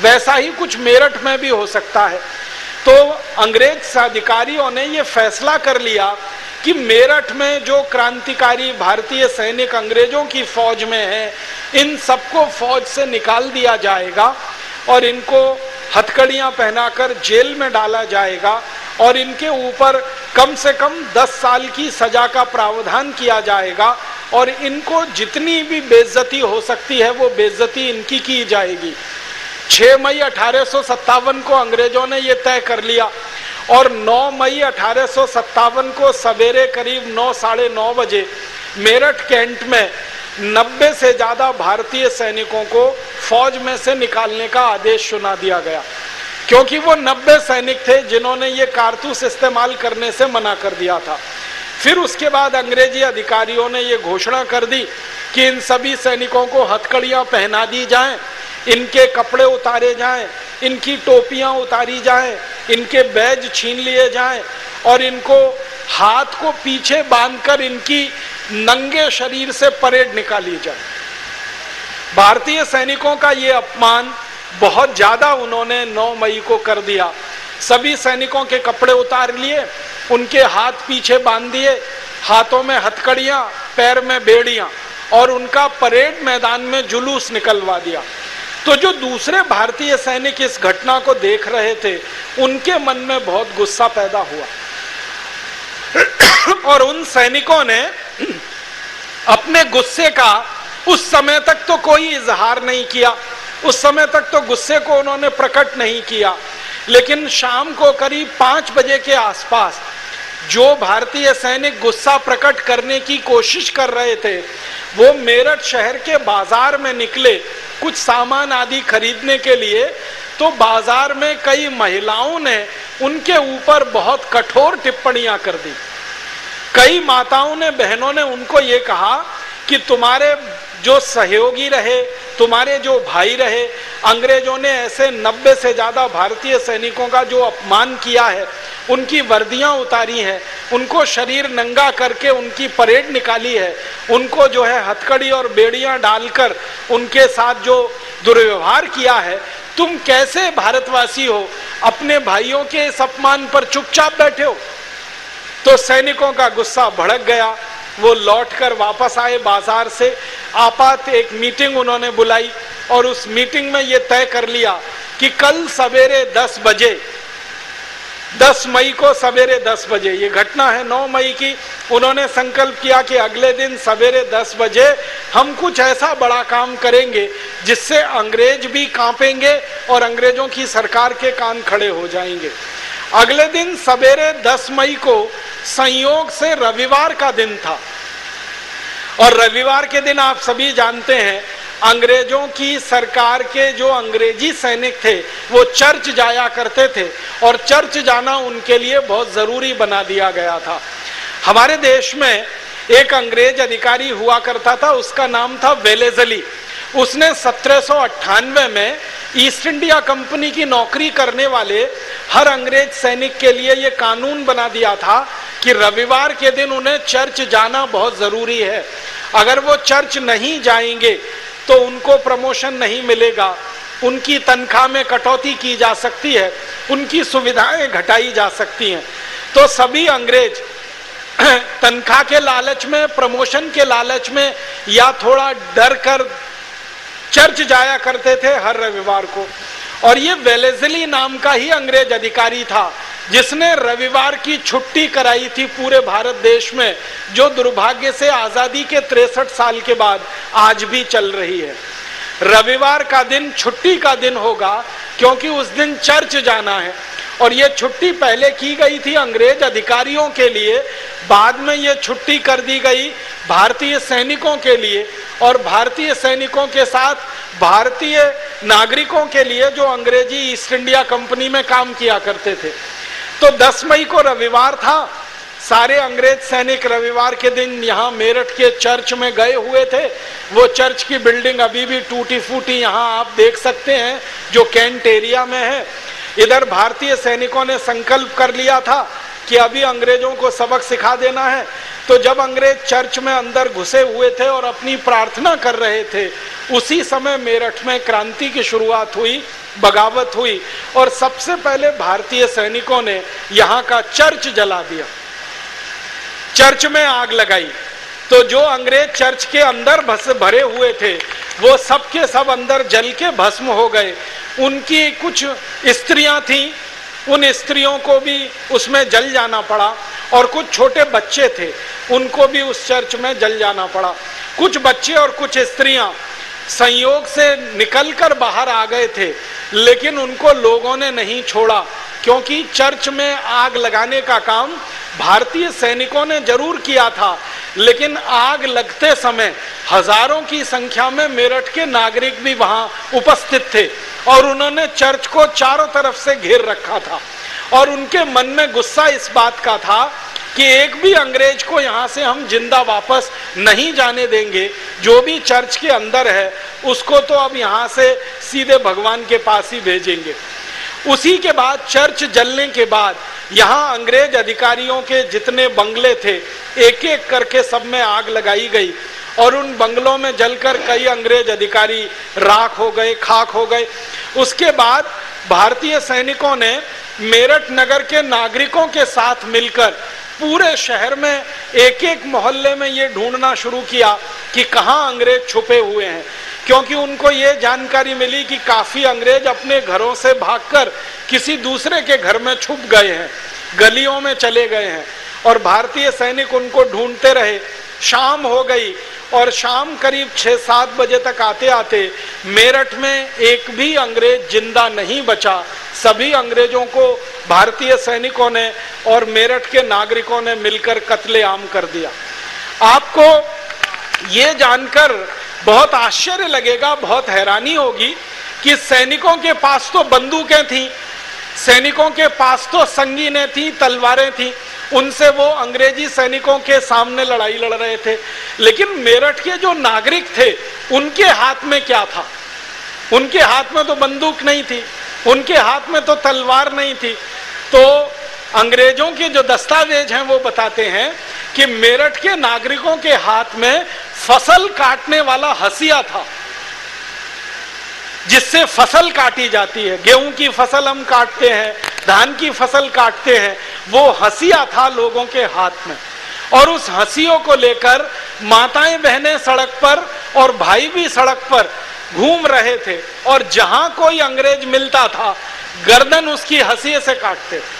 वैसा ही कुछ मेरठ में भी हो सकता है। तो अंग्रेज अधिकारियों ने ये फैसला कर लिया कि मेरठ में जो क्रांतिकारी भारतीय सैनिक अंग्रेजों की फौज में हैं, इन सबको फौज से निकाल दिया जाएगा और इनको हथकड़ियां पहनाकर जेल में डाला जाएगा और इनके ऊपर कम से कम 10 साल की सजा का प्रावधान किया जाएगा और इनको जितनी भी बेइज्जती हो सकती है वो बेइज्जती इनकी की जाएगी। 6 मई 1857 को अंग्रेजों ने ये तय कर लिया और 9 मई 1857 को सवेरे करीब 9 साढ़े 9 बजे मेरठ कैंट में 90 से ज्यादा भारतीय सैनिकों को फौज में से निकालने का आदेश सुना दिया गया, क्योंकि वो 90 सैनिक थे जिन्होंने ये कारतूस इस्तेमाल करने से मना कर दिया था। फिर उसके बाद अंग्रेजी अधिकारियों ने ये घोषणा कर दी कि इन सभी सैनिकों को हथकड़ियां पहना दी जाएं, इनके कपड़े उतारे जाएं, इनकी टोपियां उतारी जाएं, इनके बैज छीन लिए जाएं और इनको हाथ को पीछे बांधकर इनकी नंगे शरीर से परेड निकाली जाए। भारतीय सैनिकों का ये अपमान बहुत ज्यादा उन्होंने 9 मई को कर दिया। सभी सैनिकों के कपड़े उतार लिए, उनके हाथ पीछे बांध दिए, हाथों में हथकड़ियां, पैर में बेड़ियां और उनका परेड मैदान में जुलूस निकलवा दिया। तो जो दूसरे भारतीय सैनिक इस घटना को देख रहे थे, उनके मन में बहुत गुस्सा पैदा हुआ और उन सैनिकों ने अपने गुस्से का उस समय तक तो कोई इजहार नहीं किया, उस समय तक तो गुस्से को उन्होंने प्रकट नहीं किया, लेकिन शाम को करीब 5 बजे के आसपास जो भारतीय सैनिक गुस्सा प्रकट करने की कोशिश कर रहे थे, वो मेरठ शहर के बाजार में निकले कुछ सामान आदि खरीदने के लिए। तो बाजार में कई महिलाओं ने उनके ऊपर बहुत कठोर टिप्पणियां कर दी। कई माताओं ने, बहनों ने उनको ये कहा कि तुम्हारे जो सहयोगी रहे, तुम्हारे जो भाई रहे, अंग्रेजों ने ऐसे 90 से ज्यादा भारतीय सैनिकों का जो अपमान किया है, उनकी वर्दियां उतारी हैं, उनको शरीर नंगा करके उनकी परेड निकाली है, उनको जो है हथकड़ी और बेड़ियां डालकर उनके साथ जो दुर्व्यवहार किया है, तुम कैसे भारतवासी हो, अपने भाइयों के इस अपमान पर चुपचाप बैठे हो। तो सैनिकों का गुस्सा भड़क गया। वो लौटकर वापस आए बाजार से। आपात एक मीटिंग उन्होंने बुलाई और उस मीटिंग में ये तय कर लिया कि कल सवेरे 10 बजे, 10 मई को सवेरे 10 बजे, ये घटना है 9 मई की, उन्होंने संकल्प किया कि अगले दिन सवेरे 10 बजे हम कुछ ऐसा बड़ा काम करेंगे जिससे अंग्रेज भी कांपेंगे और अंग्रेजों की सरकार के कान खड़े हो जाएंगे। अगले दिन सवेरे 10 मई को संयोग से रविवार का दिन था और रविवार के दिन आप सभी जानते हैं अंग्रेजों की सरकार के जो अंग्रेजी सैनिक थे वो चर्च जाया करते थे और चर्च जाना उनके लिए बहुत जरूरी बना दिया गया था। हमारे देश में एक अंग्रेज अधिकारी हुआ करता था, उसका नाम था वेलेजली। उसने 1798 में ईस्ट इंडिया कंपनी की नौकरी करने वाले हर अंग्रेज सैनिक के लिए यह कानून बना दिया था कि रविवार के दिन उन्हें चर्च जाना बहुत जरूरी है। अगर वो चर्च नहीं जाएंगे तो उनको प्रमोशन नहीं मिलेगा, उनकी तनख्वाह में कटौती की जा सकती है, उनकी सुविधाएं घटाई जा सकती हैं। तो सभी अंग्रेज तनख्वाह के लालच में, प्रमोशन के लालच में या थोड़ा डर कर चर्च जाया करते थे हर रविवार को। और ये वेलेजली नाम का ही अंग्रेज अधिकारी था जिसने रविवार की छुट्टी कराई थी पूरे भारत देश में, जो दुर्भाग्य से आजादी के 63 साल के बाद आज भी चल रही है। रविवार का दिन छुट्टी का दिन होगा क्योंकि उस दिन चर्च जाना है, और ये छुट्टी पहले की गई थी अंग्रेज अधिकारियों के लिए, बाद में ये छुट्टी कर दी गई भारतीय सैनिकों के लिए, और भारतीय सैनिकों के साथ भारतीय नागरिकों के लिए जो अंग्रेजी ईस्ट इंडिया कंपनी में काम किया करते थे। तो 10 मई को रविवार था। सारे अंग्रेज सैनिक रविवार के दिन यहाँ मेरठ के चर्च में गए हुए थे। वो चर्च की बिल्डिंग अभी भी टूटी फूटी यहाँ आप देख सकते हैं, जो कैंट एरिया में है। इधर भारतीय सैनिकों ने संकल्प कर लिया था कि अभी अंग्रेजों को सबक सिखा देना है। तो जब अंग्रेज चर्च में अंदर घुसे हुए थे और अपनी प्रार्थना कर रहे थे, उसी समय मेरठ में क्रांति की शुरुआत हुई, बगावत हुई, और सबसे पहले भारतीय सैनिकों ने यहाँ का चर्च जला दिया, चर्च में आग लगाई। तो जो अंग्रेज चर्च के अंदर भरे हुए थे वो सब के सब अंदर जल के भस्म हो गए। उनकी कुछ स्त्रियां थीं, उन स्त्रियों को भी उसमें जल जाना पड़ा, और कुछ छोटे बच्चे थे उनको भी उस चर्च में जल जाना पड़ा। कुछ बच्चे और कुछ स्त्रियां संयोग से निकलकर बाहर आ गए थे, लेकिन उनको लोगों ने नहीं छोड़ा, क्योंकि चर्च में आग लगाने का काम भारतीय सैनिकों ने जरूर किया था, लेकिन आग लगते समय हजारों की संख्या में मेरठ के नागरिक भी वहां उपस्थित थे, और उन्होंने चर्च को चारों तरफ से घेर रखा था। और उनके मन में गुस्सा इस बात का था कि एक भी अंग्रेज को यहाँ से हम जिंदा वापस नहीं जाने देंगे, जो भी चर्च के अंदर है उसको तो अब यहाँ से सीधे भगवान के पास ही भेजेंगे। उसी के बाद चर्च जलने के बाद यहाँ अंग्रेज अधिकारियों के जितने बंगले थे एक एक करके सब में आग लगाई गई, और उन बंगलों में जलकर कई अंग्रेज अधिकारी राख हो गए, खाक हो गए। उसके बाद भारतीय सैनिकों ने मेरठ नगर के नागरिकों के साथ मिलकर पूरे शहर में एक एक मोहल्ले में ये ढूंढना शुरू किया कि कहाँ अंग्रेज छुपे हुए हैं, क्योंकि उनको ये जानकारी मिली कि काफी अंग्रेज अपने घरों से भागकर किसी दूसरे के घर में छुप गए हैं, गलियों में चले गए हैं, और भारतीय सैनिक उनको ढूंढते रहे। शाम हो गई, और शाम करीब 6-7 बजे तक आते आते मेरठ में एक भी अंग्रेज जिंदा नहीं बचा। सभी अंग्रेजों को भारतीय सैनिकों ने और मेरठ के नागरिकों ने मिलकर कत्लेआम कर दिया। आपको ये जानकर बहुत आश्चर्य लगेगा, बहुत हैरानी होगी कि सैनिकों के पास तो बंदूकें थीं, सैनिकों के पास तो संगीनें थीं, तलवारें थीं, उनसे वो अंग्रेजी सैनिकों के सामने लड़ाई लड़ रहे थे। लेकिन मेरठ के जो नागरिक थे उनके हाथ में क्या था? उनके हाथ में तो बंदूक नहीं थी, उनके हाथ में तो तलवार नहीं थी। तो अंग्रेजों के जो दस्तावेज हैं वो बताते हैं कि मेरठ के नागरिकों के हाथ में फसल काटने वाला हंसिया था, जिससे फसल काटी जाती है। गेहूं की फसल हम काटते हैं, धान की फसल काटते हैं, वो हंसिया था लोगों के हाथ में। और उस हंसियों को लेकर माताएं बहनें सड़क पर और भाई भी सड़क पर घूम रहे थे, और जहां कोई अंग्रेज मिलता था गर्दन उसकी हंसिये से काटते थे।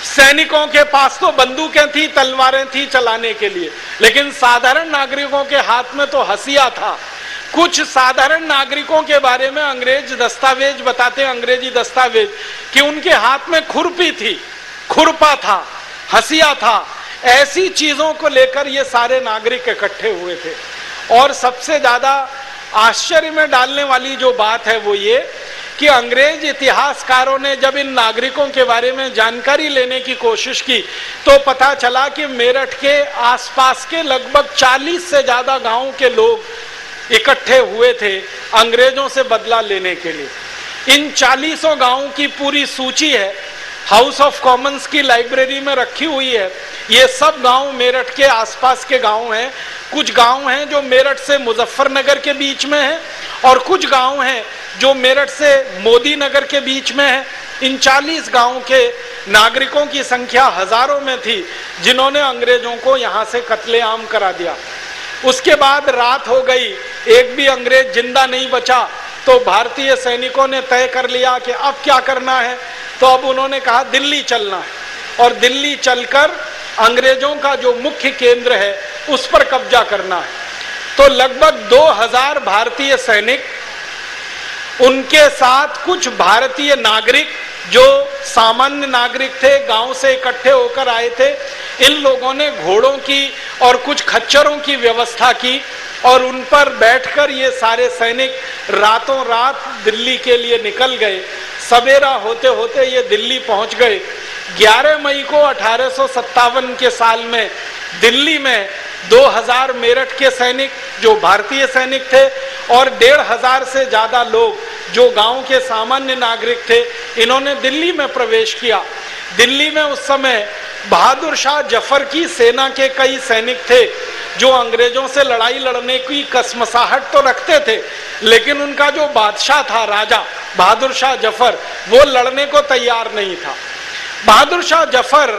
सैनिकों के पास तो बंदूकें थी, तलवारें थी चलाने के लिए, लेकिन साधारण नागरिकों के हाथ में तो हंसिया था। कुछ साधारण नागरिकों के बारे में अंग्रेज दस्तावेज बताते हैं, अंग्रेजी दस्तावेज, कि उनके हाथ में खुरपी थी, खुरपा था, हंसिया था। ऐसी चीजों को लेकर ये सारे नागरिक इकट्ठे हुए थे। और सबसे ज्यादा आश्चर्य में डालने वाली जो बात है वो ये कि अंग्रेज इतिहासकारों ने जब इन नागरिकों के बारे में जानकारी लेने की कोशिश की तो पता चला कि मेरठ के आसपास के लगभग 40 से ज्यादा गांवों के लोग इकट्ठे हुए थे अंग्रेजों से बदला लेने के लिए। इन 40 गांवों की पूरी सूची है, हाउस ऑफ कॉमन्स की लाइब्रेरी में रखी हुई है। ये सब गांव मेरठ के आसपास के गांव हैं। कुछ गांव हैं जो मेरठ से मुजफ्फरनगर के बीच में हैं, और कुछ गांव हैं जो मेरठ से मोदी नगर के बीच में है। इन 40 गांवों के नागरिकों की संख्या हजारों में थी, जिन्होंने अंग्रेजों को यहाँ से कत्लेआम करा दिया। उसके बाद रात हो गई, एक भी अंग्रेज जिंदा नहीं बचा। तो भारतीय सैनिकों ने तय कर लिया कि अब क्या करना है। तो अब उन्होंने कहा दिल्ली चलना है और दिल्ली चलकर अंग्रेजों का जो मुख्य केंद्र है उस पर कब्जा करना है। तो लगभग 2000 भारतीय सैनिक, उनके साथ कुछ भारतीय नागरिक जो सामान्य नागरिक थे, गांव से इकट्ठे होकर आए थे, इन लोगों ने घोड़ों की और कुछ खच्चरों की व्यवस्था की और उन पर बैठकर ये सारे सैनिक रातों रात दिल्ली के लिए निकल गए। सवेरा होते होते ये दिल्ली पहुंच गए। 11 मई को 1857 के साल में दिल्ली में 2000 मेरठ के सैनिक जो भारतीय सैनिक थे और 1500 से ज्यादा लोग जो गांव के सामान्य नागरिक थे, इन्होंने दिल्ली में प्रवेश किया। दिल्ली में उस समय बहादुर शाह जफर की सेना के कई सैनिक थे जो अंग्रेजों से लड़ाई लड़ने की कसमसाहट तो रखते थे, लेकिन उनका जो बादशाह था, राजा बहादुर शाह जफर, वो लड़ने को तैयार नहीं था। बहादुर शाह जफर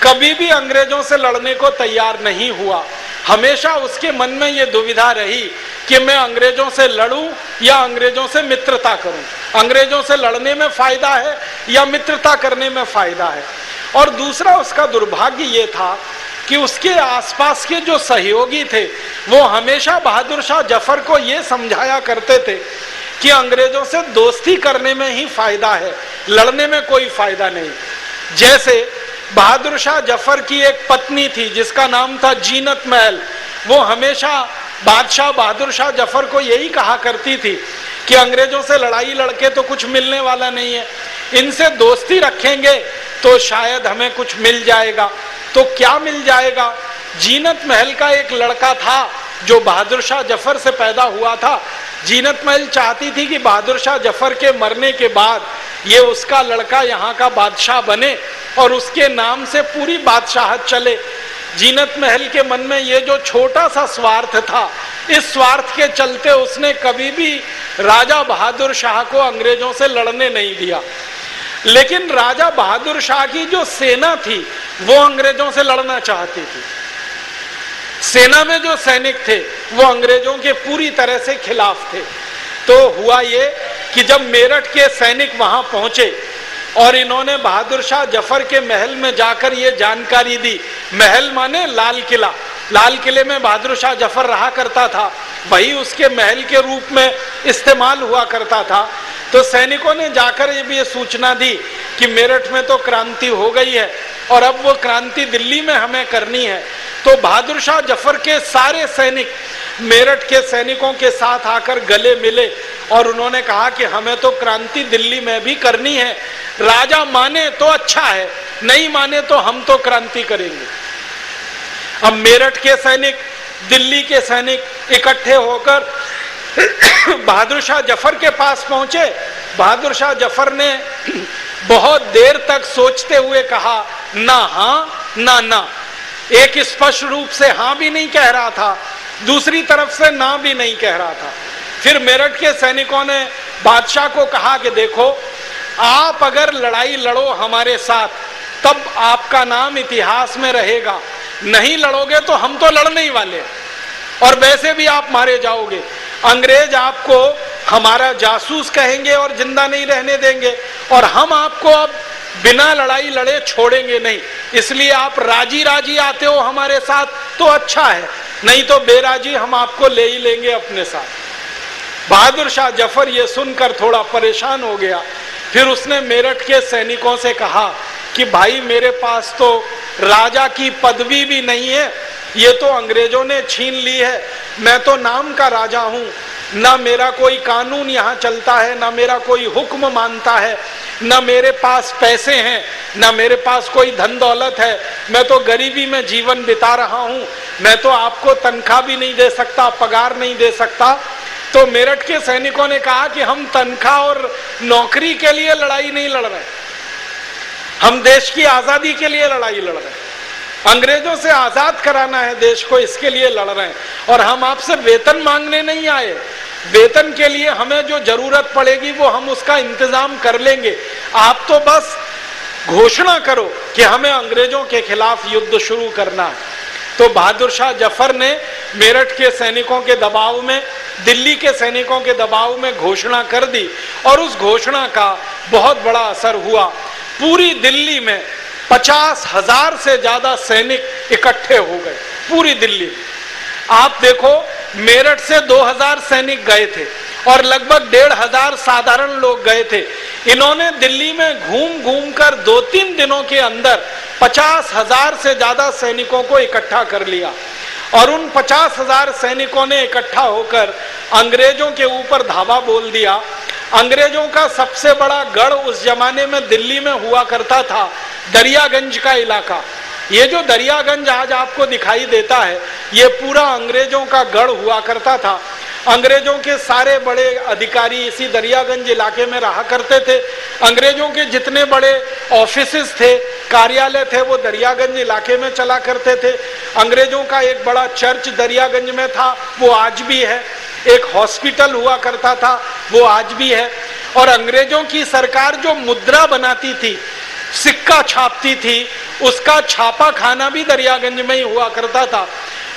कभी भी अंग्रेजों से लड़ने को तैयार नहीं हुआ। हमेशा उसके मन में ये दुविधा रही कि मैं अंग्रेजों से लड़ूं या अंग्रेजों से मित्रता करूं, अंग्रेजों से लड़ने में फायदा है या मित्रता करने में फायदा है। और दूसरा उसका दुर्भाग्य ये था कि उसके आसपास के जो सहयोगी थे वो हमेशा बहादुर शाह जफर को ये समझाया करते थे कि अंग्रेजों से दोस्ती करने में ही फायदा है, लड़ने में कोई फायदा नहीं। जैसे बहादुर शाह जफर की एक पत्नी थी जिसका नाम था जीनत महल, वो हमेशा बादशाह बहादुर शाह जफर को यही कहा करती थी कि अंग्रेजों से लड़ाई लड़के तो कुछ मिलने वाला नहीं है, इनसे दोस्ती रखेंगे तो शायद हमें कुछ मिल जाएगा। तो क्या मिल जाएगा? जीनत महल का एक लड़का था जो बहादुर शाह जफर से पैदा हुआ था। जीनत महल चाहती थी कि बहादुर शाह जफर के मरने के बाद ये उसका लड़का यहाँ का बादशाह बने और उसके नाम से पूरी बादशाहत चले। जीनत महल के मन में ये जो छोटा सा स्वार्थ था, इस स्वार्थ के चलते उसने कभी भी राजा बहादुर शाह को अंग्रेजों से लड़ने नहीं दिया। लेकिन राजा बहादुर शाह की जो सेना थी वो अंग्रेजों से लड़ना चाहती थी। सेना में जो सैनिक थे वो अंग्रेजों के पूरी तरह से खिलाफ थे। तो हुआ ये कि जब मेरठ के सैनिक वहां पहुंचे और इन्होंने बहादुर शाह जफर के महल में जाकर ये जानकारी दी, महल माने लाल किला, लाल किले में बहादुर शाह जफर रहा करता था, वही उसके महल के रूप में इस्तेमाल हुआ करता था। तो सैनिकों ने जाकर ये सूचना दी कि मेरठ में तो क्रांति हो गई है और अब वो क्रांति दिल्ली में हमें करनी है। तो बहादुर शाह जफर के सारे सैनिक मेरठ के सैनिकों के साथ आकर गले मिले और उन्होंने कहा कि हमें तो क्रांति दिल्ली में भी करनी है, राजा माने तो अच्छा है, नहीं माने तो हम तो क्रांति करेंगे। अब मेरठ के सैनिक, दिल्ली के सैनिक इकट्ठे होकर बहादुर शाह जफर के पास पहुंचे। बहादुर शाह जफर ने बहुत देर तक सोचते हुए कहा ना हाँ ना ना। एक स्पष्ट रूप से हाँ भी नहीं कह रहा था, दूसरी तरफ से ना भी नहीं कह रहा था। फिर मेरठ के सैनिकों ने बादशाह को कहा कि देखो, आप अगर लड़ाई लड़ो हमारे साथ तब आपका नाम इतिहास में रहेगा, नहीं लड़ोगे तो हम तो लड़ने ही वाले और वैसे भी आप मारे जाओगे। अंग्रेज आपको हमारा जासूस कहेंगे और जिंदा नहीं रहने देंगे और हम आपको अब बिना लड़ाई लड़े छोड़ेंगे नहीं। इसलिए आप राजी राजी आते हो हमारे साथ तो अच्छा है, नहीं तो बेराजी हम आपको ले ही लेंगे अपने साथ। बहादुर शाह जफर ये सुनकर थोड़ा परेशान हो गया। फिर उसने मेरठ के सैनिकों से कहा कि भाई मेरे पास तो राजा की पदवी भी नहीं है, ये तो अंग्रेजों ने छीन ली है। मैं तो नाम का राजा हूँ, ना मेरा कोई कानून यहाँ चलता है, ना मेरा कोई हुक्म मानता है, ना मेरे पास पैसे हैं, ना मेरे पास कोई धन दौलत है। मैं तो गरीबी में जीवन बिता रहा हूँ, मैं तो आपको तनख्वाह भी नहीं दे सकता, पगार नहीं दे सकता। तो मेरठ के सैनिकों ने कहा कि हम तनख्वाह और नौकरी के लिए लड़ाई नहीं लड़ रहे, हम देश की आजादी के लिए लड़ाई लड़ रहे हैं, अंग्रेजों से आजाद कराना है देश को, इसके लिए लड़ रहे हैं। और हम आपसे वेतन मांगने नहीं आए, वेतन के लिए हमें जो जरूरत पड़ेगी वो हम उसका इंतजाम कर लेंगे। आप तो बस घोषणा करो कि हमें अंग्रेजों के खिलाफ युद्ध शुरू करना है। तो बहादुर शाह जफर ने मेरठ के सैनिकों के दबाव में दिल्ली के सैनिकों के दबाव में घोषणा कर दी और उस घोषणा का बहुत बड़ा असर हुआ। पूरी दिल्ली में 50,000 से ज्यादा सैनिक इकट्ठे हो गए पूरी दिल्ली में। आप देखो, मेरठ से 2,000 सैनिक गए थे और लगभग 1,500 साधारण लोग गए थे। इन्होंने दिल्ली में घूम घूम कर 2-3 दिनों के अंदर 50,000 से ज्यादा सैनिकों को इकट्ठा कर लिया और उन 50,000 सैनिकों ने इकट्ठा होकर अंग्रेजों के ऊपर धावा बोल दिया। अंग्रेजों का सबसे बड़ा गढ़ उस जमाने में दिल्ली में हुआ करता था दरियागंज का इलाका। ये जो दरियागंज आज आपको दिखाई देता है, ये पूरा अंग्रेजों का गढ़ हुआ करता था। अंग्रेजों के सारे बड़े अधिकारी इसी दरियागंज इलाके में रहा करते थे। अंग्रेजों के जितने बड़े ऑफिसेस थे, कार्यालय थे, वो दरियागंज इलाके में चला करते थे। अंग्रेजों का एक बड़ा चर्च दरियागंज में था, वो आज भी है। एक हॉस्पिटल हुआ करता था, वो आज भी है। और अंग्रेजों की सरकार जो मुद्रा बनाती थी, सिक्का छापती थी, उसका छापा खाना भी दरियागंज में ही हुआ करता था।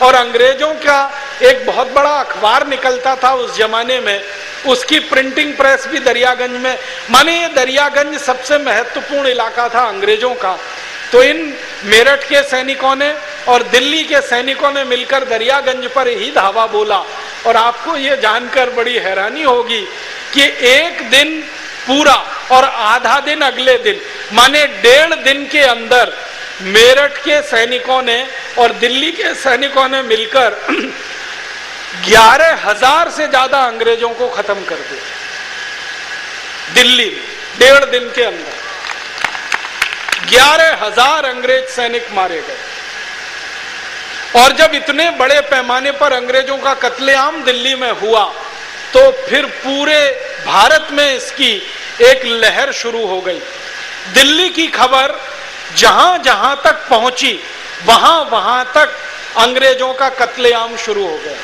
और अंग्रेजों का एक बहुत बड़ा अखबार निकलता था उस जमाने में, उसकी प्रिंटिंग प्रेस भी दरियागंज में। माने ये दरियागंज सबसे महत्वपूर्ण इलाका था अंग्रेजों का। तो इन मेरठ के सैनिकों ने और दिल्ली के सैनिकों ने मिलकर दरियागंज पर ही धावा बोला। और आपको ये जानकर बड़ी हैरानी होगी कि एक दिन पूरा और आधा दिन अगले दिन, माने 1.5 दिन के अंदर मेरठ के सैनिकों ने और दिल्ली के सैनिकों ने मिलकर 11,000 से ज्यादा अंग्रेजों को खत्म कर दिया दिल्ली में। 1.5 दिन के अंदर 11,000 अंग्रेज सैनिक मारे गए। और जब इतने बड़े पैमाने पर अंग्रेजों का कत्लेआम दिल्ली में हुआ, तो फिर पूरे भारत में इसकी एक लहर शुरू हो गई। दिल्ली की खबर जहां जहां तक पहुंची, वहां वहां तक अंग्रेजों का कत्लेआम शुरू हो गया।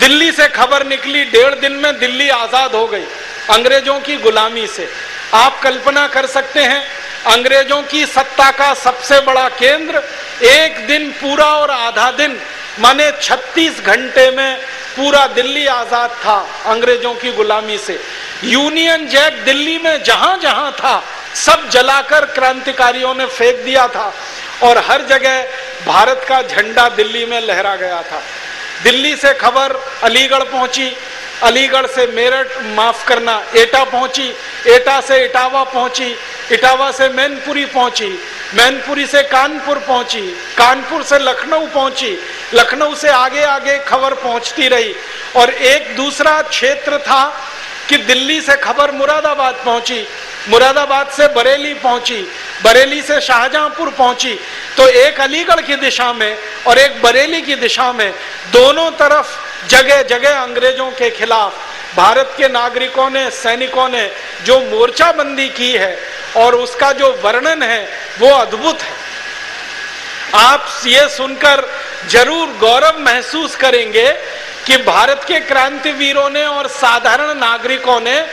दिल्ली से खबर निकली, 1.5 दिन में दिल्ली आजाद हो गई अंग्रेजों की गुलामी से। आप कल्पना कर सकते हैं, अंग्रेजों की सत्ता का सबसे बड़ा केंद्र एक दिन पूरा और आधा दिन, माने 36 घंटे में पूरा दिल्ली आजाद था अंग्रेजों की गुलामी से। यूनियन जैक दिल्ली में जहां जहां था सब जलाकर क्रांतिकारियों ने फेंक दिया था और हर जगह भारत का झंडा दिल्ली में लहरा गया था। दिल्ली से खबर अलीगढ़ पहुंची, अलीगढ़ से मेरठ, माफ करना, एटा पहुंची, एटा से इटावा पहुंची, इटावा से मैनपुरी पहुंची, मैनपुरी से कानपुर पहुंची, कानपुर से लखनऊ पहुंची, लखनऊ से आगे आगे खबर पहुंचती रही। और एक दूसरा क्षेत्र था कि दिल्ली से खबर मुरादाबाद पहुंची, मुरादाबाद से बरेली पहुंची, बरेली से शाहजहांपुर पहुंची। तो एक अलीगढ़ की दिशा में और एक बरेली की दिशा में, दोनों तरफ जगह जगह अंग्रेजों के खिलाफ भारत के नागरिकों ने, सैनिकों ने जो मोर्चाबंदी की है और उसका जो वर्णन है वो अद्भुत है। आप ये सुनकर जरूर गौरव महसूस करेंगे कि भारत के क्रांतिवीरों ने और साधारण नागरिकों ने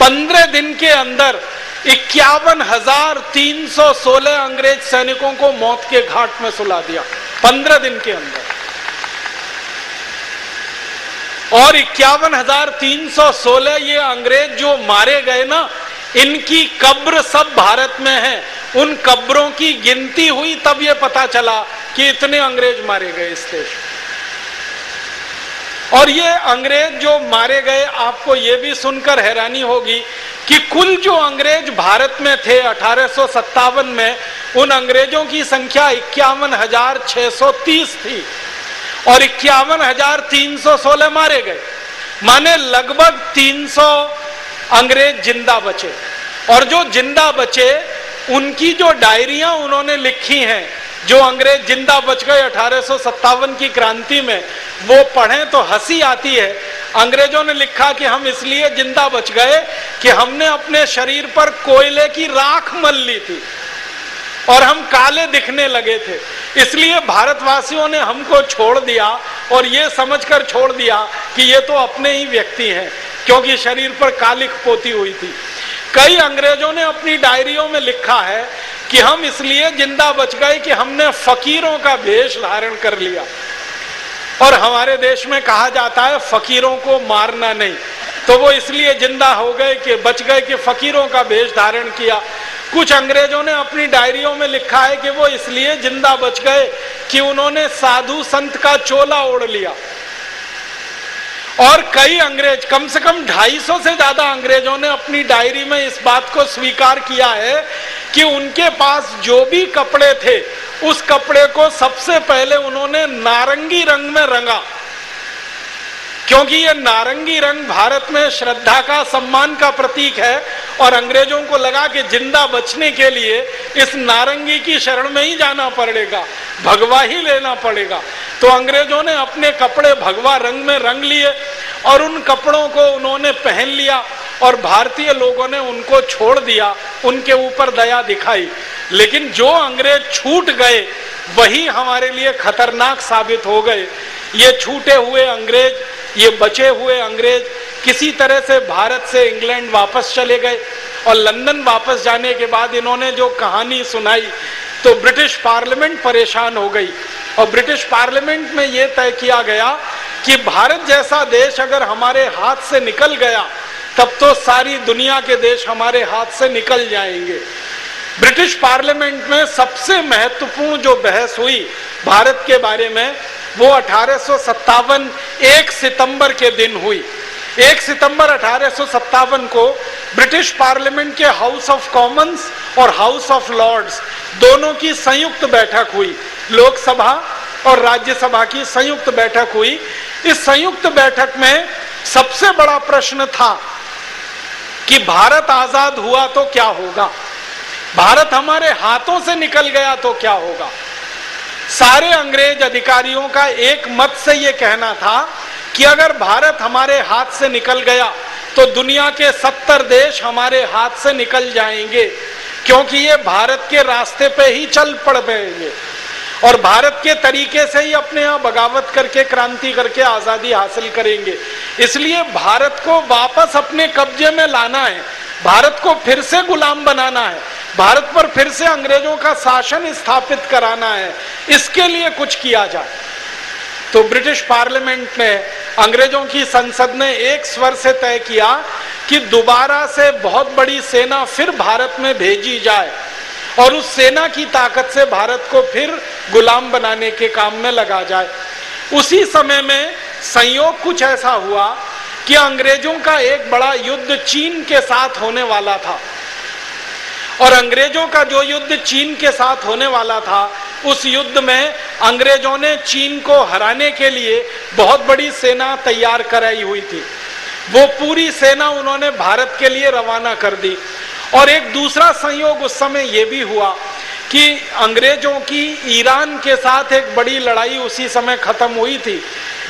15 दिन के अंदर 51,316 अंग्रेज सैनिकों को मौत के घाट में सुला दिया 15 दिन के अंदर। और 51,316 ये अंग्रेज जो मारे गए ना, इनकी कब्र सब भारत में है। उन कब्रों की गिनती हुई तब ये पता चला कि इतने अंग्रेज मारे गए इस देश। और ये अंग्रेज जो मारे गए, आपको ये भी सुनकर हैरानी होगी कि कुल जो अंग्रेज भारत में थे 1857 में, उन अंग्रेजों की संख्या 51,630 थी और 51,316 मारे गए। माने लगभग 300 अंग्रेज जिंदा बचे। और जो जिंदा बचे, उनकी जो डायरियां उन्होंने लिखी हैं, जो अंग्रेज जिंदा बच गए 1857 की क्रांति में, वो पढ़ें तो हंसी आती है। अंग्रेजों ने लिखा कि हम इसलिए जिंदा बच गए कि हमने अपने शरीर पर कोयले की राख मल ली थी और हम काले दिखने लगे थे, इसलिए भारतवासियों ने हमको छोड़ दिया और ये समझकर छोड़ दिया कि ये तो अपने ही व्यक्ति हैं, क्योंकि शरीर पर कालिख पोती हुई थी। कई अंग्रेजों ने अपनी डायरियों में लिखा है कि हम इसलिए जिंदा बच गए कि हमने फकीरों का वेश धारण कर लिया। और हमारे देश में कहा जाता है फकीरों को मारना नहीं, तो वो इसलिए जिंदा हो गए कि बच गए कि फकीरों का वेश धारण किया। कुछ अंग्रेजों ने अपनी डायरियों में लिखा है कि वो इसलिए जिंदा बच गए कि उन्होंने साधु संत का चोला ओढ़ लिया। और कई अंग्रेज, कम से कम 250 से ज्यादा अंग्रेजों ने अपनी डायरी में इस बात को स्वीकार किया है कि उनके पास जो भी कपड़े थे उस कपड़े को सबसे पहले उन्होंने नारंगी रंग में रंगा, क्योंकि ये नारंगी रंग भारत में श्रद्धा का, सम्मान का प्रतीक है। और अंग्रेजों को लगा कि जिंदा बचने के लिए इस नारंगी की शरण में ही जाना पड़ेगा, भगवा ही लेना पड़ेगा। तो अंग्रेजों ने अपने कपड़े भगवा रंग में रंग लिए और उन कपड़ों को उन्होंने पहन लिया और भारतीय लोगों ने उनको छोड़ दिया, उनके ऊपर दया दिखाई। लेकिन जो अंग्रेज छूट गए वही हमारे लिए खतरनाक साबित हो गए। ये छूटे हुए अंग्रेज, ये बचे हुए अंग्रेज किसी तरह से भारत से इंग्लैंड वापस चले गए और लंदन वापस जाने के बाद इन्होंने जो कहानी सुनाई तो ब्रिटिश पार्लियामेंट परेशान हो गई। और ब्रिटिश पार्लियामेंट में ये तय किया गया कि भारत जैसा देश अगर हमारे हाथ से निकल गया तब तो सारी दुनिया के देश हमारे हाथ से निकल जाएंगे। ब्रिटिश पार्लियामेंट में सबसे महत्वपूर्ण जो बहस हुई भारत के बारे में वो 1857 1 सितंबर के दिन हुई। 1 सितंबर 1857 को ब्रिटिश पार्लियामेंट के हाउस ऑफ कॉमन्स और हाउस ऑफ लॉर्ड्स दोनों की संयुक्त बैठक हुई। लोकसभा और राज्यसभा की संयुक्त बैठक हुई। इस संयुक्त बैठक में सबसे बड़ा प्रश्न था कि भारत आजाद हुआ तो क्या होगा, भारत हमारे हाथों से निकल गया तो क्या होगा। सारे अंग्रेज अधिकारियों का एक मत से यह कहना था कि अगर भारत हमारे हाथ से निकल गया तो दुनिया के 70 देश हमारे हाथ से निकल जाएंगे, क्योंकि ये भारत के रास्ते पे ही चल पड़ेंगे और भारत के तरीके से ही अपने यहाँ बगावत करके, क्रांति करके आजादी हासिल करेंगे। इसलिए भारत को वापस अपने कब्जे में लाना है, भारत को फिर से गुलाम बनाना है, भारत पर फिर से अंग्रेजों का शासन स्थापित कराना है, इसके लिए कुछ किया जाए। तो ब्रिटिश पार्लियामेंट ने, अंग्रेजों की संसद ने एक स्वर से तय किया कि दोबारा से बहुत बड़ी सेना फिर भारत में भेजी जाए और उस सेना की ताकत से भारत को फिर गुलाम बनाने के काम में लगा जाए। उसी समय में संयोग कुछ ऐसा हुआ कि अंग्रेजों का एक बड़ा युद्ध चीन के साथ होने वाला था और अंग्रेजों का जो युद्ध चीन के साथ होने वाला था उस युद्ध में अंग्रेजों ने चीन को हराने के लिए बहुत बड़ी सेना तैयार कराई हुई थी। वो पूरी सेना उन्होंने भारत के लिए रवाना कर दी। और एक दूसरा संयोग उस समय ये भी हुआ कि अंग्रेजों की ईरान के साथ एक बड़ी लड़ाई उसी समय खत्म हुई थी,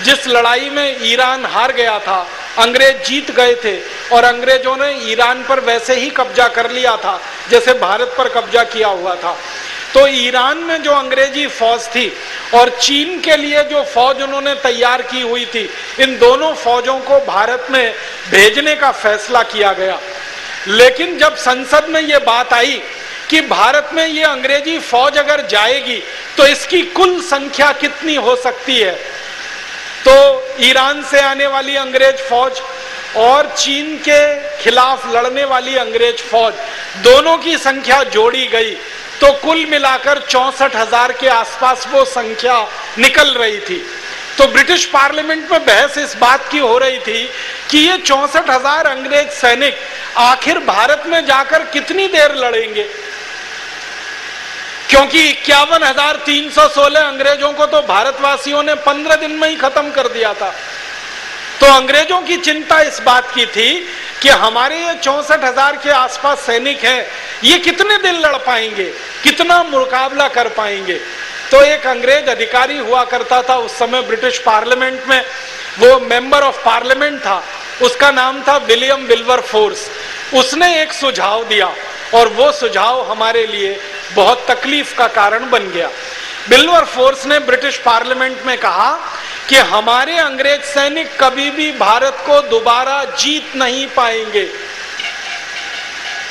जिस लड़ाई में ईरान हार गया था, अंग्रेज जीत गए थे और अंग्रेजों ने ईरान पर वैसे ही कब्जा कर लिया था जैसे भारत पर कब्जा किया हुआ था। तो ईरान में जो अंग्रेजी फौज थी और चीन के लिए जो फौज उन्होंने तैयार की हुई थी, इन दोनों फौजों को भारत में भेजने का फैसला किया गया। लेकिन जब संसद में ये बात आई कि भारत में ये अंग्रेजी फौज अगर जाएगी तो इसकी कुल संख्या कितनी हो सकती है, तो ईरान से आने वाली अंग्रेज फौज और चीन के खिलाफ लड़ने वाली अंग्रेज फौज दोनों की संख्या जोड़ी गई तो कुल मिलाकर 64,000 के आसपास वो संख्या निकल रही थी। तो ब्रिटिश पार्लियामेंट में बहस इस बात की हो रही थी कि ये 64,000 अंग्रेज सैनिक आखिर भारत में जाकर कितनी देर लड़ेंगे, क्योंकि 51,316 अंग्रेजों को तो भारतवासियों ने 15 दिन में ही खत्म कर दिया था। तो अंग्रेजों की चिंता इस बात की थी कि हमारे ये 64,000 के आसपास सैनिक हैं, ये कितने दिन लड़ पाएंगे, कितना मुकाबला कर पाएंगे। तो एक अंग्रेज अधिकारी हुआ करता था उस समय ब्रिटिश पार्लियामेंट में, वो मेंबर ऑफ पार्लियामेंट था, उसका नाम था विलियम विल्बरफोर्स। उसने एक सुझाव दिया और वो सुझाव हमारे लिए बहुत तकलीफ का कारण बन गया। विल्बरफोर्स ने ब्रिटिश पार्लियामेंट में कहा कि हमारे अंग्रेज सैनिक कभी भी भारत को दोबारा जीत नहीं पाएंगे।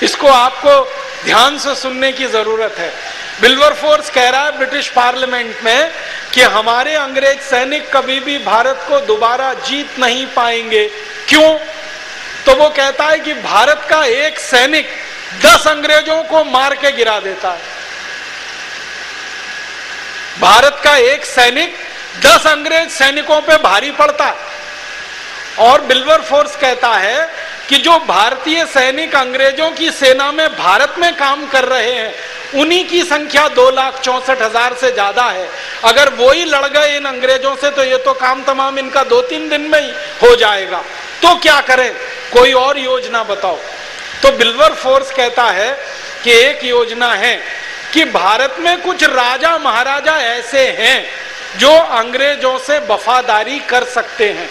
इसको आपको ध्यान से सुनने की जरूरत है। विल्बरफोर्स कह रहा है ब्रिटिश पार्लियामेंट में कि हमारे अंग्रेज सैनिक कभी भी भारत को दोबारा जीत नहीं पाएंगे। क्यों? तो वो कहता है कि भारत का एक सैनिक 10 अंग्रेजों को मार के गिरा देता है। भारत का एक सैनिक 10 अंग्रेज सैनिकों पे भारी पड़ता है। और विल्बरफोर्स कहता है कि जो भारतीय सैनिक अंग्रेजों की सेना में भारत में काम कर रहे हैं, उन्हीं की संख्या 2,64,000 से ज्यादा है। अगर वो ही लड़ गए इन अंग्रेजों से तो ये तो काम तमाम इनका 2-3 दिन में ही हो जाएगा। तो क्या करें, कोई और योजना बताओ। तो विल्बरफोर्स कहता है कि एक योजना है कि भारत में कुछ राजा महाराजा ऐसे हैं जो अंग्रेजों से वफादारी कर सकते हैं।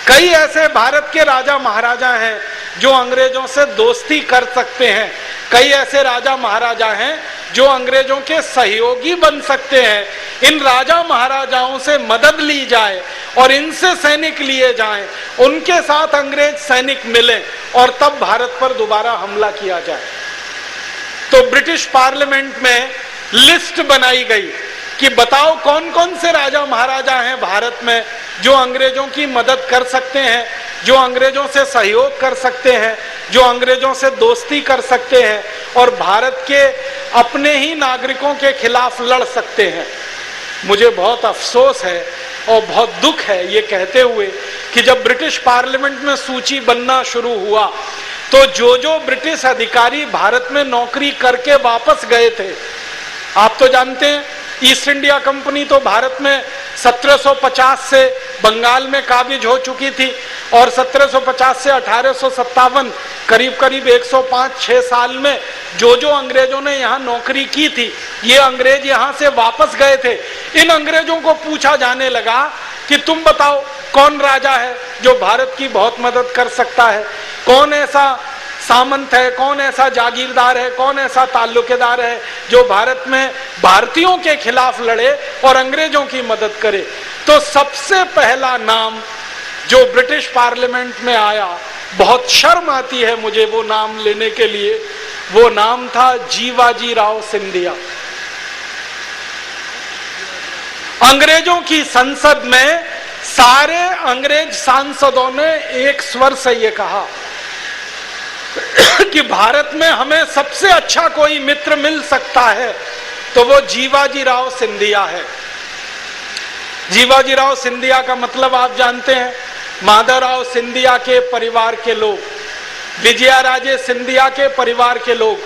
कई ऐसे भारत के राजा महाराजा हैं जो अंग्रेजों से दोस्ती कर सकते हैं। कई ऐसे राजा महाराजा हैं जो अंग्रेजों के सहयोगी बन सकते हैं। इन राजा महाराजाओं से मदद ली जाए और इनसे सैनिक लिए जाएं, उनके साथ अंग्रेज सैनिक मिलें और तब भारत पर दोबारा हमला किया जाए। तो ब्रिटिश पार्लियामेंट में लिस्ट बनाई गई कि बताओ कौन कौन से राजा महाराजा हैं भारत में जो अंग्रेजों की मदद कर सकते हैं, जो अंग्रेजों से सहयोग कर सकते हैं, जो अंग्रेजों से दोस्ती कर सकते हैं और भारत के अपने ही नागरिकों के खिलाफ लड़ सकते हैं। मुझे बहुत अफसोस है और बहुत दुख है ये कहते हुए कि जब ब्रिटिश पार्लियामेंट में सूची बनना शुरू हुआ तो जो ब्रिटिश अधिकारी भारत में नौकरी करके वापस गए थे, आप तो जानते हैं ईस्ट इंडिया कंपनी तो भारत में 1750 से बंगाल में काबिज हो चुकी थी और 1750 से 1857 करीब 105-6 साल में जो अंग्रेजों ने यहाँ नौकरी की थी, ये अंग्रेज यहाँ से वापस गए थे। इन अंग्रेजों को पूछा जाने लगा कि तुम बताओ कौन राजा है जो भारत की बहुत मदद कर सकता है, कौन ऐसा सामंत है, कौन ऐसा जागीरदार है, कौन ऐसा ताल्लुकेदार है जो भारत में भारतीयों के खिलाफ लड़े और अंग्रेजों की मदद करे। तो सबसे पहला नाम जो ब्रिटिश पार्लियामेंट में आया, बहुत शर्म आती है मुझे वो नाम लेने के लिए, वो नाम था जीवाजी राव सिंधिया। अंग्रेजों की संसद में सारे अंग्रेज सांसदों ने एक स्वर से ये कहा कि भारत में हमें सबसे अच्छा कोई मित्र मिल सकता है तो वो जीवाजी राव सिंधिया है। जीवाजी राव सिंधिया का मतलब आप जानते हैं, माधवराव सिंधिया के परिवार के लोग, विजया राजे सिंधिया के परिवार के लोग,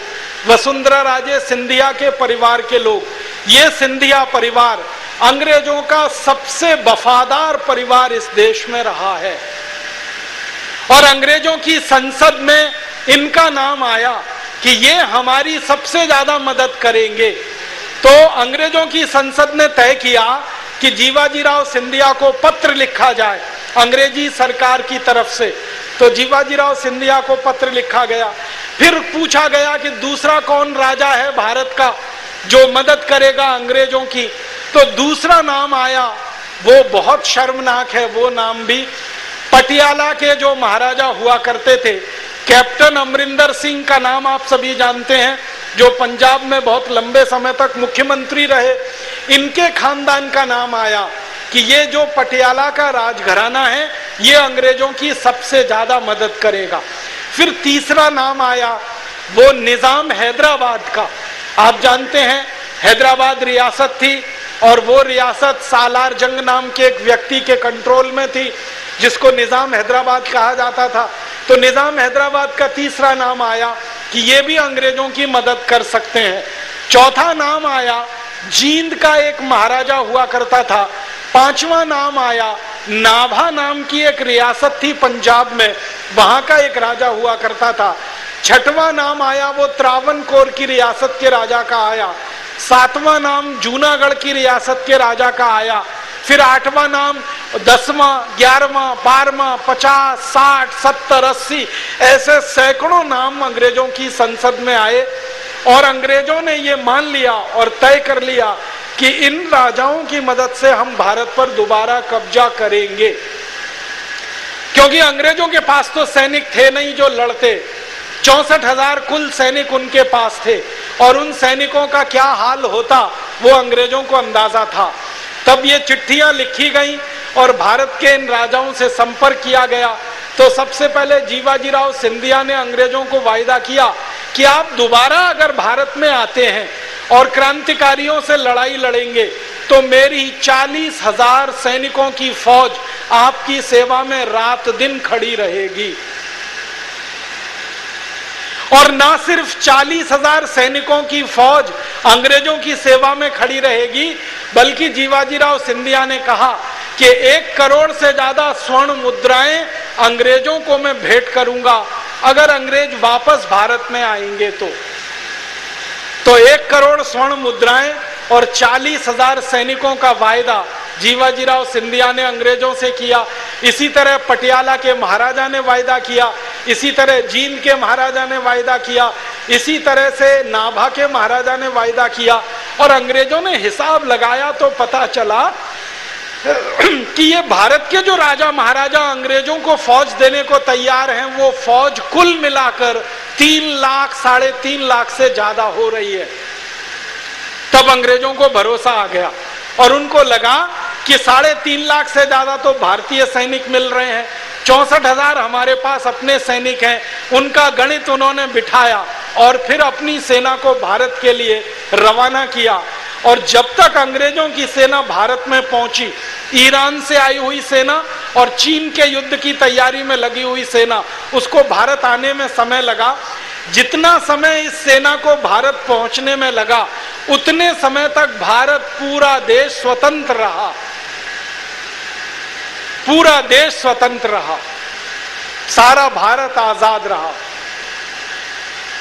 वसुंधरा राजे सिंधिया के परिवार के लोग, ये सिंधिया परिवार अंग्रेजों का सबसे वफादार परिवार इस देश में रहा है। और अंग्रेजों की संसद में इनका नाम आया कि ये हमारी सबसे ज्यादा मदद करेंगे। तो अंग्रेजों की संसद ने तय किया कि जीवाजी राव सिंधिया को पत्र लिखा जाए अंग्रेजी सरकार की तरफ से। तो जीवाजी राव सिंधिया को पत्र लिखा गया। फिर पूछा गया कि दूसरा कौन राजा है भारत का जो मदद करेगा अंग्रेजों की। तो दूसरा नाम आया, वो बहुत शर्मनाक है। वो नाम भी पटियाला के जो महाराजा हुआ करते थे, कैप्टन अमरिंदर सिंह का नाम आप सभी जानते हैं, जो पंजाब में बहुत लंबे समय तक मुख्यमंत्री रहे। इनके खानदान का नाम आया कि ये जो पटियाला का राजघराना है ये अंग्रेजों की सबसे ज्यादा मदद करेगा। फिर तीसरा नाम आया वो निजाम हैदराबाद का। आप जानते हैं हैदराबाद रियासत थी और वो रियासत सालार जंग नाम के एक व्यक्ति के कंट्रोल में थी जिसको निजाम हैदराबाद कहा जाता था। तो निजाम हैदराबाद का तीसरा नाम आया कि ये भी अंग्रेजों की मदद कर सकते हैं। चौथा नाम आया जींद का एक महाराजा हुआ करता था। पांचवा नाम आया नाभा नाम की एक रियासत थी पंजाब में, वहां का एक राजा हुआ करता था। छठवां नाम आया वो त्रावणकोर की रियासत के राजा का आया। सातवां नाम जूनागढ़ की रियासत के राजा का आया। फिर आठवां नाम, 10वां, 11वां, 12वां, 50, 60, 70, 80 ऐसे सैकड़ों नाम अंग्रेजों की संसद में आए और अंग्रेजों ने ये मान लिया और तय कर लिया कि इन राजाओं की मदद से हम भारत पर दोबारा कब्जा करेंगे। क्योंकि अंग्रेजों के पास तो सैनिक थे नहीं जो लड़ते, 64,000 कुल सैनिक उनके पास थे और उन सैनिकों का क्या हाल होता वो अंग्रेजों को अंदाजा था। तब ये चिट्ठियां लिखी गई और भारत के इन राजाओं से संपर्क किया गया। तो सबसे पहले जीवाजीराव सिंधिया ने अंग्रेजों को वायदा किया कि आप दोबारा अगर भारत में आते हैं और क्रांतिकारियों से लड़ाई लड़ेंगे तो मेरी 40,000 सैनिकों की फौज आपकी सेवा में रात दिन खड़ी रहेगी। और ना सिर्फ 40,000 सैनिकों की फौज अंग्रेजों की सेवा में खड़ी रहेगी, बल्कि जीवाजीराव सिंधिया ने कहा कि 1 करोड़ से ज्यादा स्वर्ण मुद्राएं अंग्रेजों को मैं भेंट करूंगा अगर अंग्रेज वापस भारत में आएंगे तो 1 करोड़ स्वर्ण मुद्राएं और 40,000 सैनिकों का वायदा जीवाजीराव सिंधिया ने अंग्रेजों से किया। इसी तरह पटियाला के महाराजा ने वायदा किया, इसी तरह जींद के महाराजा ने वायदा किया, इसी तरह से नाभा के महाराजा ने वायदा किया। और अंग्रेजों ने हिसाब लगाया तो पता चला कि ये भारत के जो राजा महाराजा अंग्रेजों को फौज देने को तैयार हैं, वो फौज कुल मिलाकर 3 लाख 3.5 लाख से ज्यादा हो रही है। तब अंग्रेजों को भरोसा आ गया और उनको लगा कि 3.5 लाख से ज्यादा तो भारतीय सैनिक मिल रहे हैं, 64,000 हमारे पास अपने सैनिक हैं। उनका गणित उन्होंने बिठाया और फिर अपनी सेना को भारत के लिए रवाना किया। और जब तक अंग्रेजों की सेना भारत में पहुंची, ईरान से आई हुई सेना और चीन के युद्ध की तैयारी में लगी हुई सेना, उसको भारत आने में समय लगा। जितना समय इस सेना को भारत पहुंचने में लगा, उतने समय तक भारत पूरा देश स्वतंत्र रहा, पूरा देश स्वतंत्र रहा, सारा भारत आजाद रहा।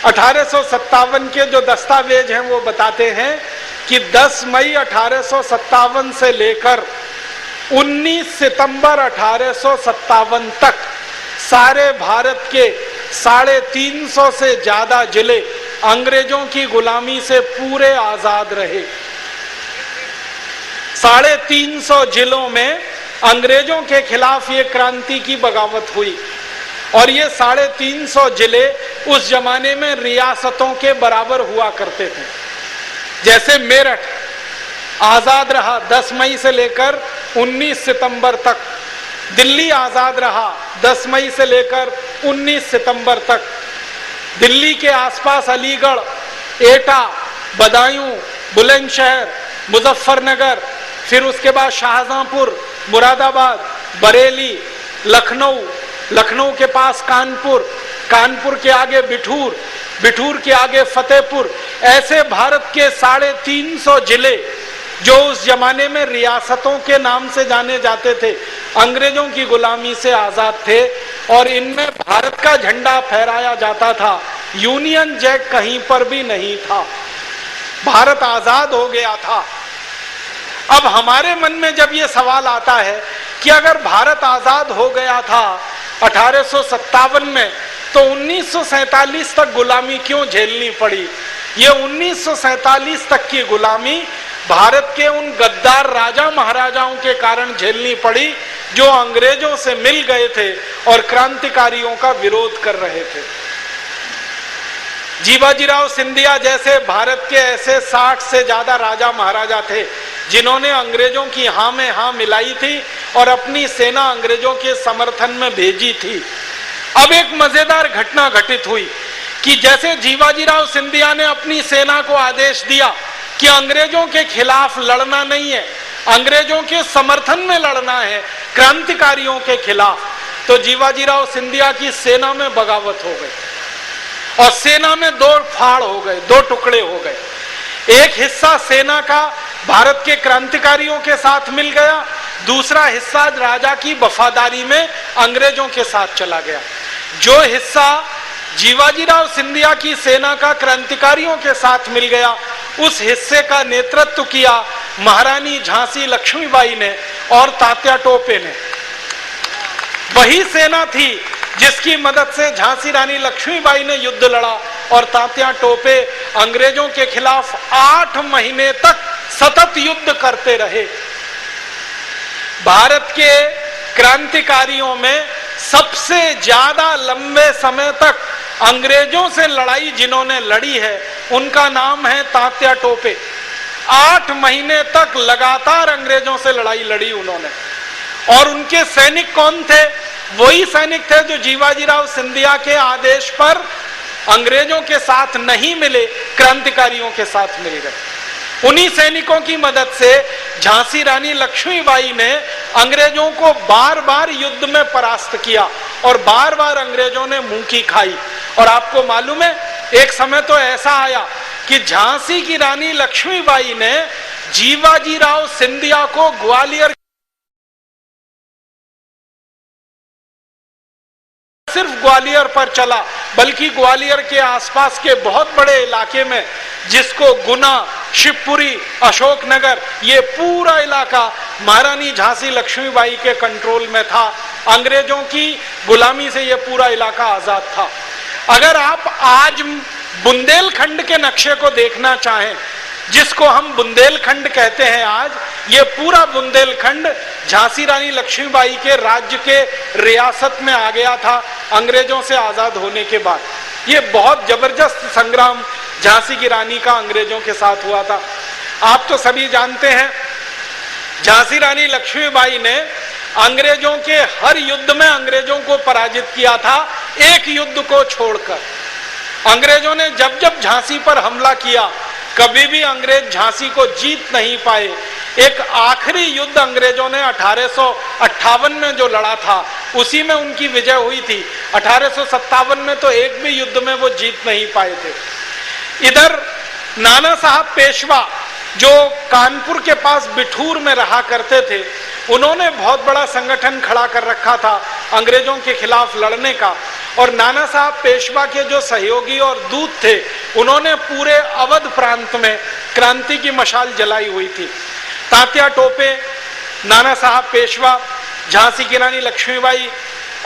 1857 के जो दस्तावेज हैं वो बताते हैं कि 10 मई 1857 से लेकर 19 सितंबर 1857 तक सारे भारत के 350 से ज्यादा जिले अंग्रेजों की गुलामी से पूरे आजाद रहे। 350 जिलों में अंग्रेजों के खिलाफ ये क्रांति की बगावत हुई और ये 350 जिले उस जमाने में रियासतों के बराबर हुआ करते थे। जैसे मेरठ आजाद रहा 10 मई से लेकर 19 सितंबर तक, दिल्ली आजाद रहा 10 मई से लेकर 19 सितंबर तक, दिल्ली के आसपास अलीगढ़, एटा, बदायूं, बुलंदशहर, मुजफ्फरनगर, फिर उसके बाद शाहजहांपुर, मुरादाबाद, बरेली, लखनऊ, लखनऊ के पास कानपुर, कानपुर के आगे बिठूर, बिठूर के आगे फतेहपुर, ऐसे भारत के 350 जिले जो उस जमाने में रियासतों के नाम से जाने जाते थे, अंग्रेजों की गुलामी से आजाद थे और इनमें भारत का झंडा फहराया जाता था। यूनियन जैक कहीं पर भी नहीं था, भारत आजाद हो गया था। अब हमारे मन में जब ये सवाल आता है कि अगर भारत आजाद हो गया था 1857 में, तो 1947 तक गुलामी क्यों झेलनी पड़ी? ये 1947 तक की गुलामी भारत के उन गद्दार राजा महाराजाओं के कारण झेलनी पड़ी जो अंग्रेजों से मिल गए थे और क्रांतिकारियों का विरोध कर रहे थे। जीवाजीराव सिंधिया जैसे भारत के ऐसे 60 से ज्यादा राजा महाराजा थे जिन्होंने अंग्रेजों की हाँ में हाँ मिलाई थी और अपनी सेना अंग्रेजों के समर्थन में भेजी थी। अब एक मजेदार घटना घटित हुई कि जैसे जीवाजीराव सिंधिया ने अपनी सेना को आदेश दिया कि अंग्रेजों के खिलाफ लड़ना नहीं है, अंग्रेजों के समर्थन में लड़ना है, क्रांतिकारियों के खिलाफ, तो जीवाजीराव सिंधिया की सेना में बगावत हो गई और सेना में 2 फाड़ हो गए, 2 टुकड़े हो गए। एक हिस्सा सेना का भारत के क्रांतिकारियों के साथ मिल गया, दूसरा हिस्सा राजा की वफादारी में अंग्रेजों के साथ चला गया। जो हिस्सा जीवाजीराव सिंधिया की सेना का क्रांतिकारियों के साथ मिल गया, उस हिस्से का नेतृत्व किया महारानी झांसी लक्ष्मीबाई ने और तात्या टोपे ने। वही सेना थी जिसकी मदद से झांसी रानी लक्ष्मीबाई ने युद्ध लड़ा और तात्या टोपे अंग्रेजों के खिलाफ 8 महीने तक सतत युद्ध करते रहे। भारत के क्रांतिकारियों में सबसे ज्यादा लंबे समय तक अंग्रेजों से लड़ाई जिन्होंने लड़ी है उनका नाम है तात्या टोपे। 8 महीने तक लगातार अंग्रेजों से लड़ाई लड़ी उन्होंने। और उनके सैनिक कौन थे? वही सैनिक थे जो जीवाजीराव सिंधिया के आदेश पर अंग्रेजों के साथ नहीं मिले, क्रांतिकारियों के साथ मिल गए। उन्हीं सैनिकों की मदद से झांसी रानी लक्ष्मीबाई ने अंग्रेजों को बार बार युद्ध में परास्त किया और बार बार अंग्रेजों ने मुंह की खाई। और आपको मालूम है, एक समय तो ऐसा आया कि झांसी की रानी लक्ष्मीबाई ने जीवाजीराव सिंधिया को ग्वालियर, सिर्फ ग्वालियर पर चला बल्कि ग्वालियर के आसपास के बहुत बड़े इलाके में, जिसको गुना, शिवपुरी, अशोकनगर, ये पूरा इलाका महारानी झांसी लक्ष्मीबाई के कंट्रोल में था। अंग्रेजों की गुलामी से ये पूरा इलाका आजाद था। अगर आप आज बुंदेलखंड के नक्शे को देखना चाहें, जिसको हम बुंदेलखंड कहते हैं आज, ये पूरा बुंदेलखंड झांसी रानी लक्ष्मीबाई के राज्य के रियासत में आ गया था अंग्रेजों से आजाद होने के बाद। ये बहुत जबरदस्त संग्राम झांसी की रानी का अंग्रेजों के साथ हुआ था। आप तो सभी जानते हैं, झांसी रानी लक्ष्मीबाई ने अंग्रेजों के हर युद्ध में अंग्रेजों को पराजित किया था, एक युद्ध को छोड़कर। अंग्रेजों ने जब जब झांसी पर हमला किया, कभी भी अंग्रेज झांसी को जीत नहीं पाए। एक आखिरी युद्ध अंग्रेजों ने 1858 में जो लड़ा था, उसी में उनकी विजय हुई थी। 1857 में तो एक भी युद्ध में वो जीत नहीं पाए थे। इधर नाना साहब पेशवा, जो कानपुर के पास बिठूर में रहा करते थे, उन्होंने बहुत बड़ा संगठन खड़ा कर रखा था अंग्रेजों के खिलाफ लड़ने का। और नाना साहब पेशवा के जो सहयोगी और दूत थे, उन्होंने पूरे अवध प्रांत में क्रांति की मशाल जलाई हुई थी। तात्या टोपे, नाना साहब पेशवा, झांसी की रानी लक्ष्मीबाई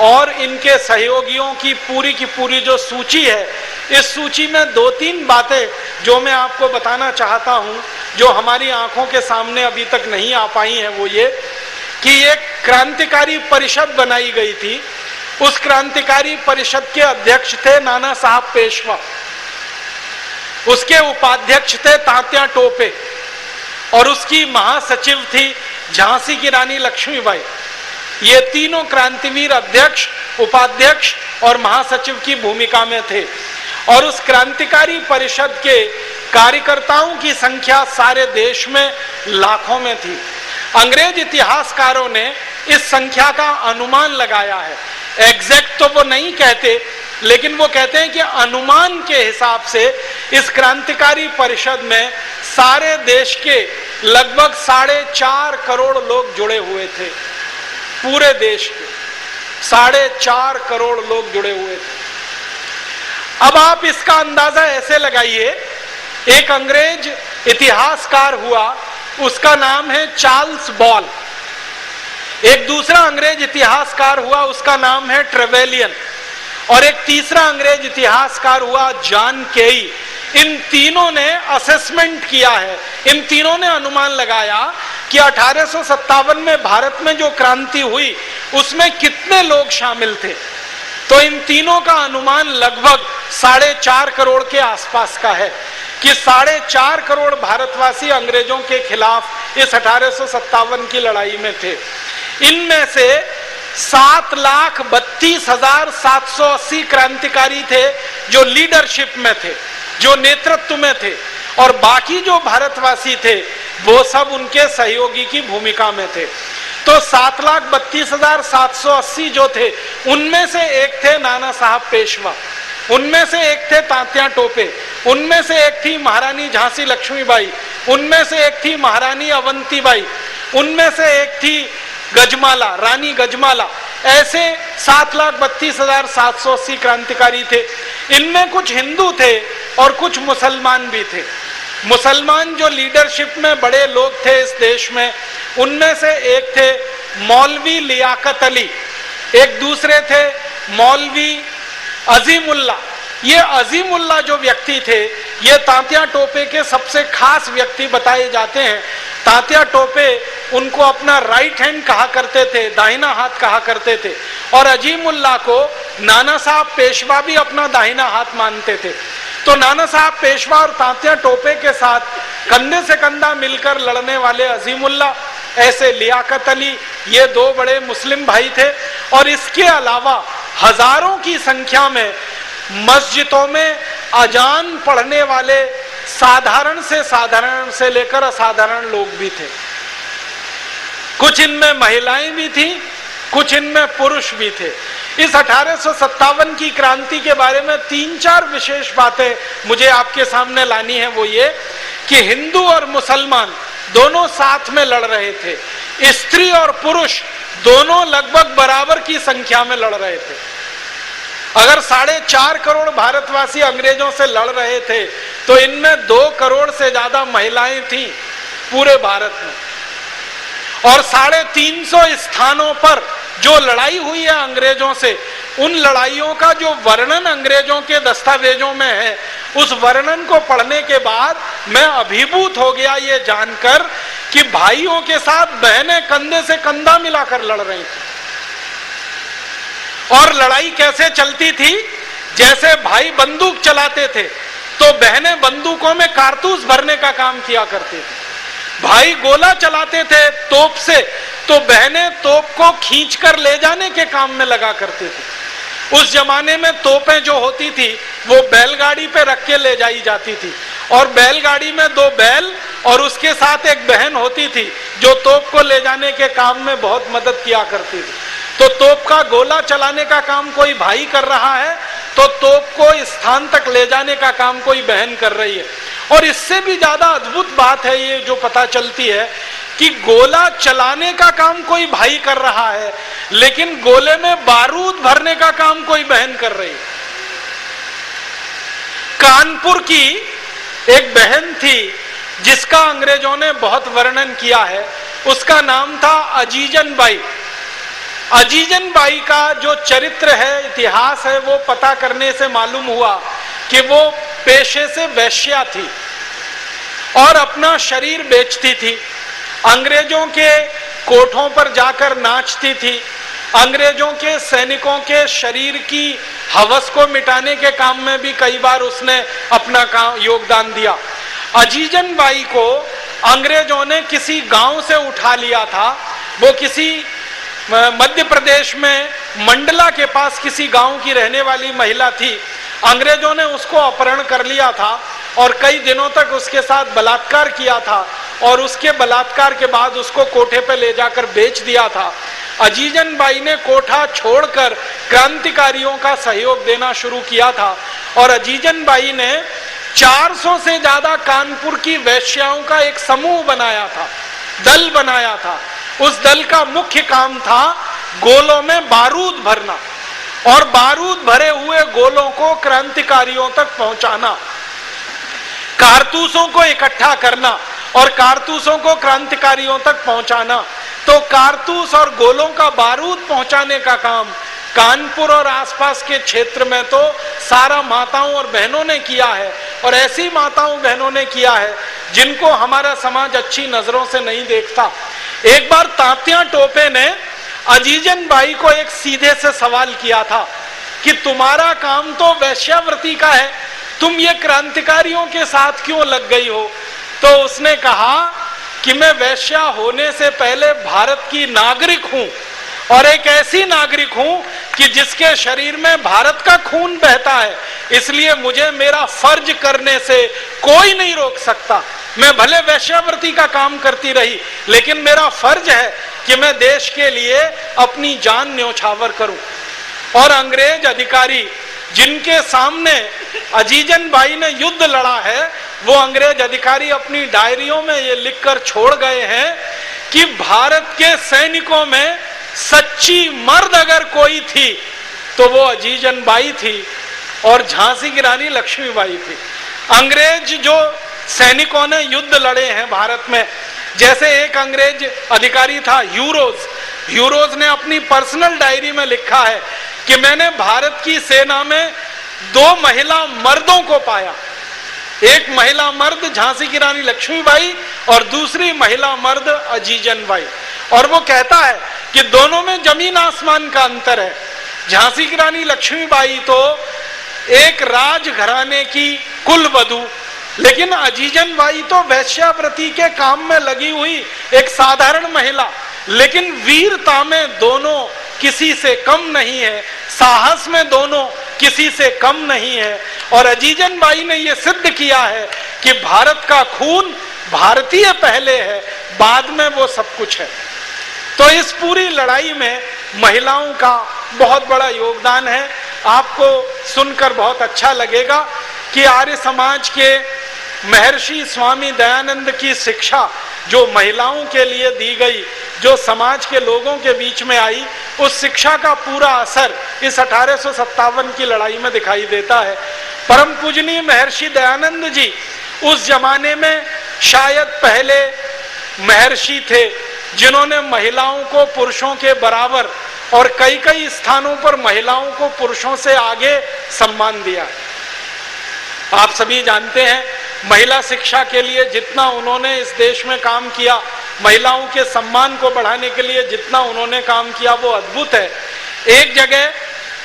और इनके सहयोगियों की पूरी जो सूची है, इस सूची में 2-3 बातें जो मैं आपको बताना चाहता हूं, जो हमारी आंखों के सामने अभी तक नहीं आ पाई हैं, वो ये कि एक क्रांतिकारी परिषद बनाई गई थी। उस क्रांतिकारी परिषद के अध्यक्ष थे नाना साहब पेशवा, उसके उपाध्यक्ष थे तात्या टोपे और उसकी महासचिव थी झांसी की रानी लक्ष्मीबाई। ये तीनों क्रांतिवीर अध्यक्ष, उपाध्यक्ष और महासचिव की भूमिका में थे। और उस क्रांतिकारी परिषद के कार्यकर्ताओं की संख्या सारे देश में लाखों में थी। अंग्रेज इतिहासकारों ने इस संख्या का अनुमान लगाया है। एग्जैक्ट तो वो नहीं कहते, लेकिन वो कहते हैं कि अनुमान के हिसाब से इस क्रांतिकारी परिषद में सारे देश के लगभग 4.5 करोड़ लोग जुड़े हुए थे। पूरे देश के 4.5 करोड़ लोग जुड़े हुए थे। अब आप इसका अंदाजा ऐसे लगाइए, एक अंग्रेज इतिहासकार हुआ, उसका नाम है चार्ल्स बॉल। एक दूसरा अंग्रेज इतिहासकार हुआ, उसका नाम है ट्रेवेलियन। और एक तीसरा अंग्रेज इतिहासकार हुआ जॉन केई। इन तीनों ने असेसमेंट किया है, इन तीनों ने अनुमान लगाया कि 1857 में भारत में जो क्रांति हुई उसमें कितने लोग शामिल थे। तो इन तीनों का अनुमान लगभग 4.5 करोड़ के आसपास का है कि 4.5 करोड़ भारतवासी अंग्रेजों के खिलाफ इस 1857 की लड़ाई में थे। इनमें से 7,32,780 क्रांतिकारी थे जो लीडरशिप में थे, जो नेतृत्व में थे, और बाकी जो भारतवासी थे वो सब उनके सहयोगी की भूमिका में थे। तो 7,32,780 जो थे, उनमें से एक थे नाना साहब पेशवा, उनमें से एक थे तात्या टोपे, उनमें से एक थी महारानी झांसी लक्ष्मीबाई, उनमें से एक थी महारानी अवंतीबाई, उनमें से एक थी गजमाला, रानी गजमाला। ऐसे 7,32,780 क्रांतिकारी थे। इनमें कुछ हिंदू थे और कुछ मुसलमान भी थे। मुसलमान जो लीडरशिप में बड़े लोग थे इस देश में, उनमें से एक थे मौलवी लियाकत अली, एक दूसरे थे मौलवी अजीमुल्ला। ये अजीमुल्ला जो व्यक्ति थे, ये तात्या टोपे के सबसे खास व्यक्ति बताए जाते हैं। तात्या टोपे उनको अपना राइट हैंड कहा करते थे, दाहिना हाथ कहा करते थे, और अजीमुल्लाह को नाना साहब पेशवा भी अपना दाहिना हाथ मानते थे। तो नाना साहब पेशवा और तात्या टोपे के साथ कंधे से कंधा मिलकर लड़ने वाले अजीमुल्लाह, ऐसे लियाकत अली, ये दो बड़े मुस्लिम भाई थे। और इसके अलावा हजारों की संख्या में मस्जिदों में अजान पढ़ने वाले साधारण से लेकर असाधारण लोग भी थे। कुछ इनमें महिलाएं भी थी, कुछ इनमें पुरुष भी थे। इस 1857 की क्रांति के बारे में 3-4 विशेष बातें मुझे आपके सामने लानी है। वो ये कि हिंदू और मुसलमान दोनों साथ में लड़ रहे थे, स्त्री और पुरुष दोनों लगभग बराबर की संख्या में लड़ रहे थे। अगर 4.5 करोड़ भारतवासी अंग्रेजों से लड़ रहे थे तो इनमें 2 करोड़ से ज्यादा महिलाएं थीं पूरे भारत में। और 350 स्थानों पर जो लड़ाई हुई है अंग्रेजों से, उन लड़ाइयों का जो वर्णन अंग्रेजों के दस्तावेजों में है, उस वर्णन को पढ़ने के बाद मैं अभिभूत हो गया ये जानकर कि भाइयों के साथ बहनें कंधे से कंधा मिलाकर लड़ रही थी। और लड़ाई कैसे चलती थी? जैसे भाई बंदूक चलाते थे तो बहनें बंदूकों में कारतूस भरने का काम किया करती थी। भाई गोला चलाते थे तोप से तो बहनें तोप को खींचकर ले जाने के काम में लगा करती थी। उस जमाने में तोपें जो होती थी वो बैलगाड़ी पे रख के ले जाई जाती थी, और बैलगाड़ी में 2 बैल और उसके साथ एक बहन होती थी जो तोप को ले जाने के काम में बहुत मदद किया करती थी। तो तोप का गोला चलाने का काम कोई भाई कर रहा है तो तोप को स्थान तक ले जाने का काम कोई बहन कर रही है। और इससे भी ज्यादा अद्भुत बात है ये जो पता चलती है कि गोला चलाने का काम कोई भाई कर रहा है, लेकिन गोले में बारूद भरने का काम कोई बहन कर रही है। कानपुर की एक बहन थी जिसका अंग्रेजों ने बहुत वर्णन किया है, उसका नाम था अजीजन बाई। अजीजन बाई का जो चरित्र है, इतिहास है, वो पता करने से मालूम हुआ कि वो पेशे से वैश्या थी और अपना शरीर बेचती थी। अंग्रेजों के कोठों पर जाकर नाचती थी, अंग्रेजों के सैनिकों के शरीर की हवस को मिटाने के काम में भी कई बार उसने अपना योगदान दिया। अजीजन बाई को अंग्रेजों ने किसी गांव से उठा लिया था। वो किसी मध्य प्रदेश में मंडला के पास किसी गांव की रहने वाली महिला थी। अंग्रेजों ने उसको अपहरण कर लिया था और कई दिनों तक उसके साथ बलात्कार किया था, और उसके बलात्कार के बाद उसको कोठे पे ले जाकर बेच दिया था। अजीजन बाई ने कोठा छोड़कर क्रांतिकारियों का सहयोग देना शुरू किया था, और अजीजन बाई ने 400 से ज्यादा कानपुर की वैश्याओं का एक समूह बनाया था, दल बनाया था। उस दल का मुख्य काम था गोलों में बारूद भरना और बारूद भरे हुए गोलों को क्रांतिकारियों तक पहुंचाना, कारतूसों को इकट्ठा करना और कारतूसों को क्रांतिकारियों तक पहुंचाना। तो कारतूस और गोलों का बारूद पहुंचाने का काम कानपुर और आसपास के क्षेत्र में तो सारा माताओं और बहनों ने किया है, और ऐसी माताओं बहनों ने किया है जिनको हमारा समाज अच्छी नजरों से नहीं देखता। एक बार तात्या टोपे ने अजीजन बाई को एक सीधे से सवाल किया था कि तुम्हारा काम तो वैश्यावृत्ति का है, तुम ये क्रांतिकारियों के साथ क्यों लग गई हो? तो उसने कहा कि मैं वैश्या होने से पहले भारत की नागरिक हूं, और एक ऐसी नागरिक हूं कि जिसके शरीर में भारत का खून बहता है, इसलिए मुझे मेरा फर्ज करने से कोई नहीं रोक सकता। मैं भले वैश्यावृत्ति का काम करती रही, लेकिन मेरा फर्ज है कि मैं देश के लिए अपनी जान न्योछावर करूं। और अंग्रेज अधिकारी जिनके सामने अजीजन बाई ने युद्ध लड़ा है, वो अंग्रेज अधिकारी अपनी डायरियों में ये लिखकर छोड़ गए हैं कि भारत के सैनिकों में सच्ची मर्द अगर कोई थी तो वो अजीजन बाई थी और झांसी की रानी लक्ष्मीबाई थी। अंग्रेज जो सैनिकों ने युद्ध लड़े हैं भारत में, जैसे एक अंग्रेज अधिकारी था ह्यूरोज ने अपनी पर्सनल डायरी में लिखा है कि मैंने भारत की सेना में 2 महिला मर्दों को पाया, एक महिला मर्द झांसी की रानी लक्ष्मीबाई और दूसरी महिला मर्द अजीजन बाई। और वो कहता है कि दोनों में जमीन आसमान का अंतर है। झांसी की रानी लक्ष्मीबाई तो एक राजघराने की कुलवधू, लेकिन अजीजन बाई तो वैश्यावृत्ति के काम में लगी हुई एक साधारण महिला, लेकिन वीरता में दोनों किसी से कम नहीं है, साहस में दोनों किसी से कम नहीं है। और अजीजन बाई ने यह सिद्ध किया है कि भारत का खून भारतीय पहले है, बाद में वो सब कुछ है। तो इस पूरी लड़ाई में महिलाओं का बहुत बड़ा योगदान है। आपको सुनकर बहुत अच्छा लगेगा कि आर्य समाज के महर्षि स्वामी दयानंद की शिक्षा जो महिलाओं के लिए दी गई, जो समाज के लोगों के बीच में आई, उस शिक्षा का पूरा असर इस 1857 की लड़ाई में दिखाई देता है। परम पूजनीय महर्षि दयानंद जी उस जमाने में शायद पहले महर्षि थे जिन्होंने महिलाओं को पुरुषों के बराबर और कई कई स्थानों पर महिलाओं को पुरुषों से आगे सम्मान दिया। आप सभी जानते हैं महिला शिक्षा के लिए जितना उन्होंने इस देश में काम किया, महिलाओं के सम्मान को बढ़ाने के लिए जितना उन्होंने काम किया, वो अद्भुत है। एक जगह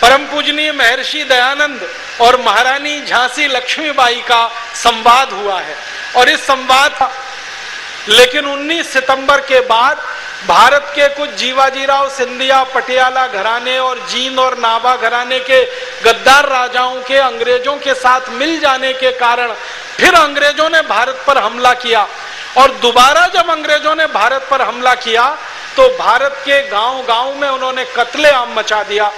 परम पूजनीय महर्षि दयानंद और महारानी झांसी लक्ष्मीबाई का संवाद हुआ है और इस संवाद लेकिन 19 सितंबर के बाद भारत के कुछ जीवाजीराव सिंधिया, पटियाला घराने और जींद और नाभा घराने के गद्दार राजाओं के अंग्रेजों के साथ मिल जाने के कारण फिर अंग्रेजों ने भारत पर हमला किया। और दोबारा जब अंग्रेजों ने भारत पर हमला किया तो भारत के गांव-गांव में उन्होंने कत्लेआम मचा दिया।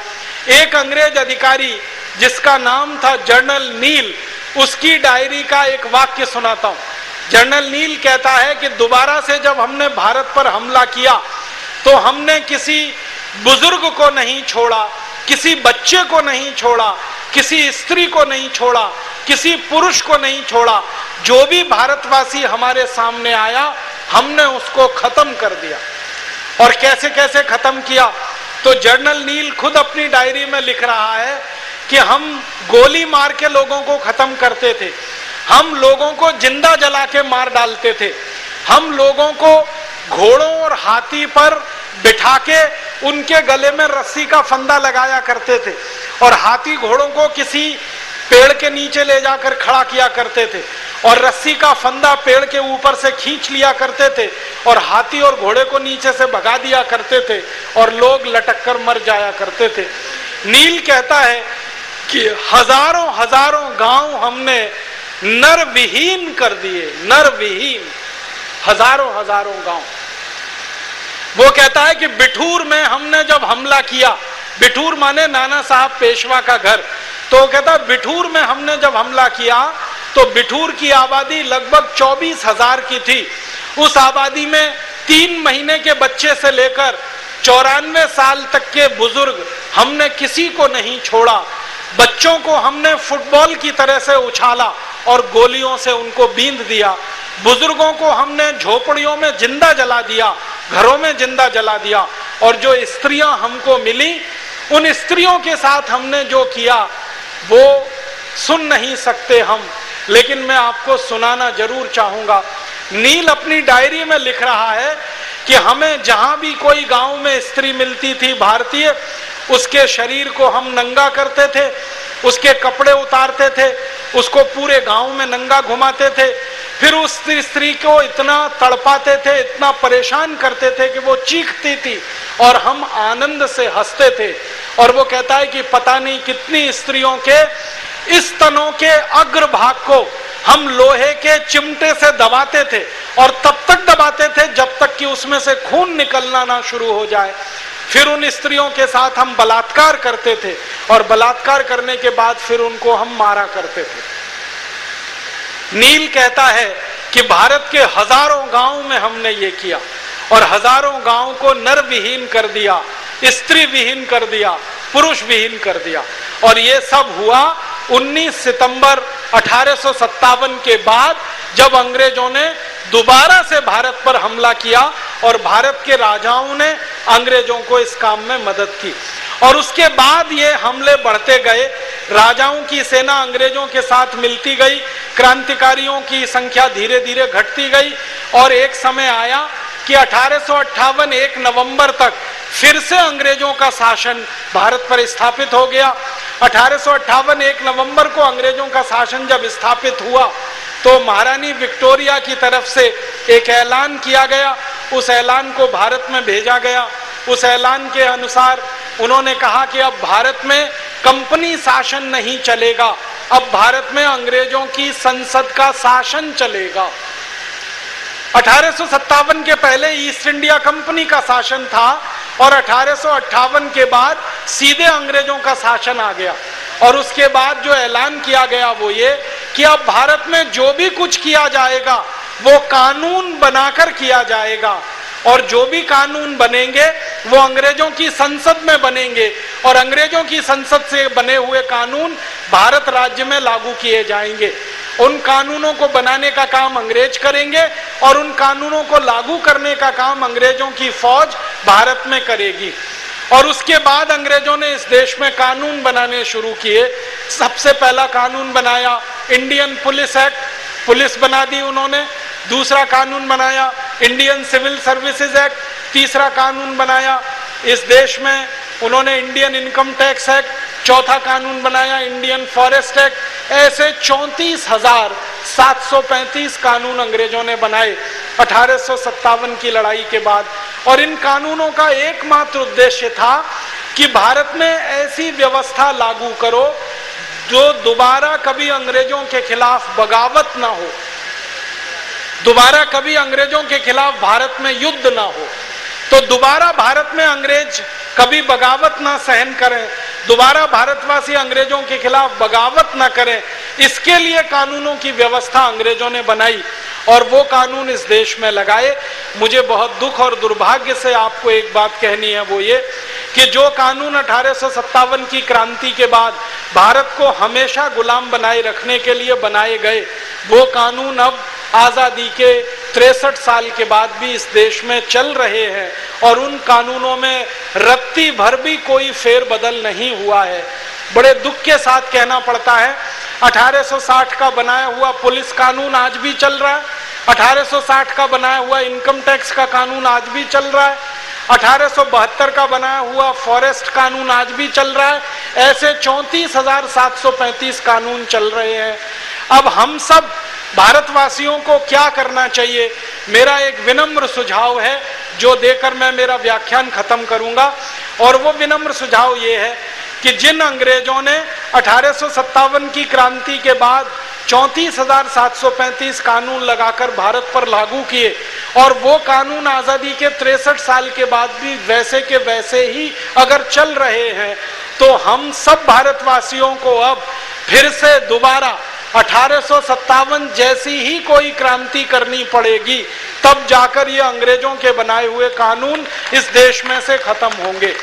एक अंग्रेज अधिकारी जिसका नाम था जनरल नील, उसकी डायरी का एक वाक्य सुनाता हूं। जनरल नील कहता है कि दोबारा से जब हमने भारत पर हमला किया तो हमने किसी बुजुर्ग को नहीं छोड़ा, किसी बच्चे को नहीं छोड़ा, किसी स्त्री को नहीं छोड़ा, किसी पुरुष को नहीं छोड़ा। जो भी भारतवासी हमारे सामने आया हमने उसको खत्म कर दिया। और कैसे कैसे खत्म किया, तो जनरल नील खुद अपनी डायरी में लिख रहा है कि हम गोली मार के लोगों को खत्म करते थे, हम लोगों को जिंदा जला के मार डालते थे, हम लोगों को घोड़ों और हाथी पर बिठा के उनके गले में रस्सी का फंदा लगाया करते थे और हाथी घोड़ों को किसी पेड़ के नीचे ले जाकर खड़ा किया करते थे और रस्सी का फंदा पेड़ के ऊपर से खींच लिया करते थे और हाथी और घोड़े को नीचे से भगा दिया करते थे और लोग लटक कर मर जाया करते थे। नील कहता है कि हजारों हजारों गांव हमने नर विहीन कर दिए, नर विहीन, हजारों हजारों गांव। वो कहता है कि बिठूर में हमने जब हमला किया, बिठूर माने नाना साहब पेशवा का घर, तो कहता है बिठूर में हमने जब हमला किया तो बिठूर की आबादी लगभग 24,000 की थी। उस आबादी में 3 महीने के बच्चे से लेकर 94 साल तक के बुजुर्ग हमने किसी को नहीं छोड़ा। बच्चों को हमने फुटबॉल की तरह से उछाला और गोलियों से उनको बींध दिया। बुजुर्गों को हमने झोपड़ियों में जिंदा जला दिया, घरों में जिंदा जला दिया। और जो स्त्रियां हमको मिली, उन स्त्रियों के साथ हमने जो किया वो सुन नहीं सकते हम, लेकिन मैं आपको सुनाना जरूर चाहूंगा। नील अपनी डायरी में लिख रहा है कि हमें जहां भी कोई गांव में स्त्री मिलती थी भारतीय, उसके शरीर को हम नंगा करते थे, उसके कपड़े उतारते थे, उसको पूरे गांव में नंगा घुमाते थे, फिर उस स्त्री को इतना तड़पाते थे, इतना परेशान करते थे कि वो चीखती थी और हम आनंद से हंसते थे। और वो कहता है कि पता नहीं कितनी स्त्रियों के इस तनों के अग्रभाग को हम लोहे के चिमटे से दबाते थे और तब तक दबाते थे जब तक कि उसमें से खून निकलना ना शुरू हो जाए। फिर उन स्त्रियों के साथ हम बलात्कार करते थे और बलात्कार करने के बाद फिर उनको हम मारा करते थे। नील कहता है कि भारत के हजारों गांव में हमने ये किया और हजारों गांव को नर विहीन कर दिया, स्त्री विहीन कर दिया, पुरुष विहीन कर दिया। और ये सब हुआ 19 सितंबर 1857 के बाद, जब अंग्रेजों ने दोबारा से भारत पर हमला किया और भारत के राजाओं ने अंग्रेजों को इस काम में मदद की। और उसके बाद ये हमले बढ़ते गए, राजाओं की सेना अंग्रेजों के साथ मिलती गई, क्रांतिकारियों की संख्या धीरे धीरे घटती गई और एक समय आया कि 1858 1 नवंबर तक फिर से अंग्रेजों का शासन भारत पर स्थापित हो गया। 1858 1 नवंबर को अंग्रेजों का शासन जब स्थापित हुआ तो महारानी विक्टोरिया की तरफ से एक ऐलान किया गया, उस ऐलान को भारत में भेजा गया। उस ऐलान के अनुसार उन्होंने कहा कि अब भारत में कंपनी शासन नहीं चलेगा, अब भारत में अंग्रेजों की संसद का शासन चलेगा। 1857 के पहले ईस्ट इंडिया कंपनी का शासन था और 1858 के बाद सीधे अंग्रेजों का शासन आ गया। और उसके बाद जो ऐलान किया गया वो ये कि अब भारत में जो भी कुछ किया जाएगा वो कानून बनाकर किया जाएगा और जो भी कानून बनेंगे वो अंग्रेजों की संसद में बनेंगे और अंग्रेजों की संसद से बने हुए कानून भारत राज्य में लागू किए जाएंगे। उन कानूनों को बनाने का काम अंग्रेज करेंगे और उन कानूनों को लागू करने का काम अंग्रेजों की फौज भारत में करेगी। और उसके बाद अंग्रेजों ने इस देश में कानून बनाने शुरू किए। सबसे पहला कानून बनाया इंडियन पुलिस एक्ट, पुलिस बना दी उन्होंने। दूसरा कानून बनाया इंडियन सिविल सर्विसेज एक्ट। तीसरा कानून बनाया इस देश में उन्होंने इंडियन इनकम टैक्स एक्ट। चौथा कानून बनाया इंडियन फॉरेस्ट एक्ट। ऐसे 34,735 कानून अंग्रेजों ने बनाए 1857 की लड़ाई के बाद। और इन कानूनों का एकमात्र उद्देश्य था कि भारत में ऐसी व्यवस्था लागू करो जो दोबारा कभी अंग्रेजों के खिलाफ बगावत ना हो, दोबारा कभी अंग्रेजों के खिलाफ भारत में युद्ध ना हो, तो दोबारा भारत में अंग्रेज कभी बगावत ना सहन करें, दोबारा भारतवासी अंग्रेजों के खिलाफ बगावत ना करें। इसके लिए कानूनों की व्यवस्था अंग्रेजों ने बनाई और वो कानून इस देश में लगाए। मुझे बहुत दुख और दुर्भाग्य से आपको एक बात कहनी है, वो ये कि जो कानून 1857 की क्रांति के बाद भारत को हमेशा गुलाम बनाए रखने के लिए बनाए गए, वो कानून अब आजादी के 63 साल के बाद भी इस देश में चल रहे हैं और उन कानूनों में रत्ती भर भी कोई फेरबदल नहीं हुआ है। बड़े दुख के साथ कहना पड़ता है 1860 का बनाया हुआ पुलिस कानून आज भी चल रहा है, 1860 का बनाया हुआ इनकम टैक्स का कानून आज भी चल रहा है, 1872 का बनाया हुआ फॉरेस्ट कानून आज भी चल रहा है। ऐसे 34,735 कानून चल रहे हैं। अब हम सब भारतवासियों को क्या करना चाहिए? मेरा एक विनम्र सुझाव है जो देकर मैं मेरा व्याख्यान खत्म करूंगा, और वो विनम्र सुझाव ये है कि जिन अंग्रेजों ने 1857 की क्रांति के बाद 34,735 कानून लगाकर भारत पर लागू किए और वो कानून आजादी के 63 साल के बाद भी वैसे के वैसे ही अगर चल रहे हैं, तो हम सब भारतवासियों को अब फिर से दोबारा 1857 जैसी ही कोई क्रांति करनी पड़ेगी, तब जाकर ये अंग्रेजों के बनाए हुए कानून इस देश में से खत्म होंगे।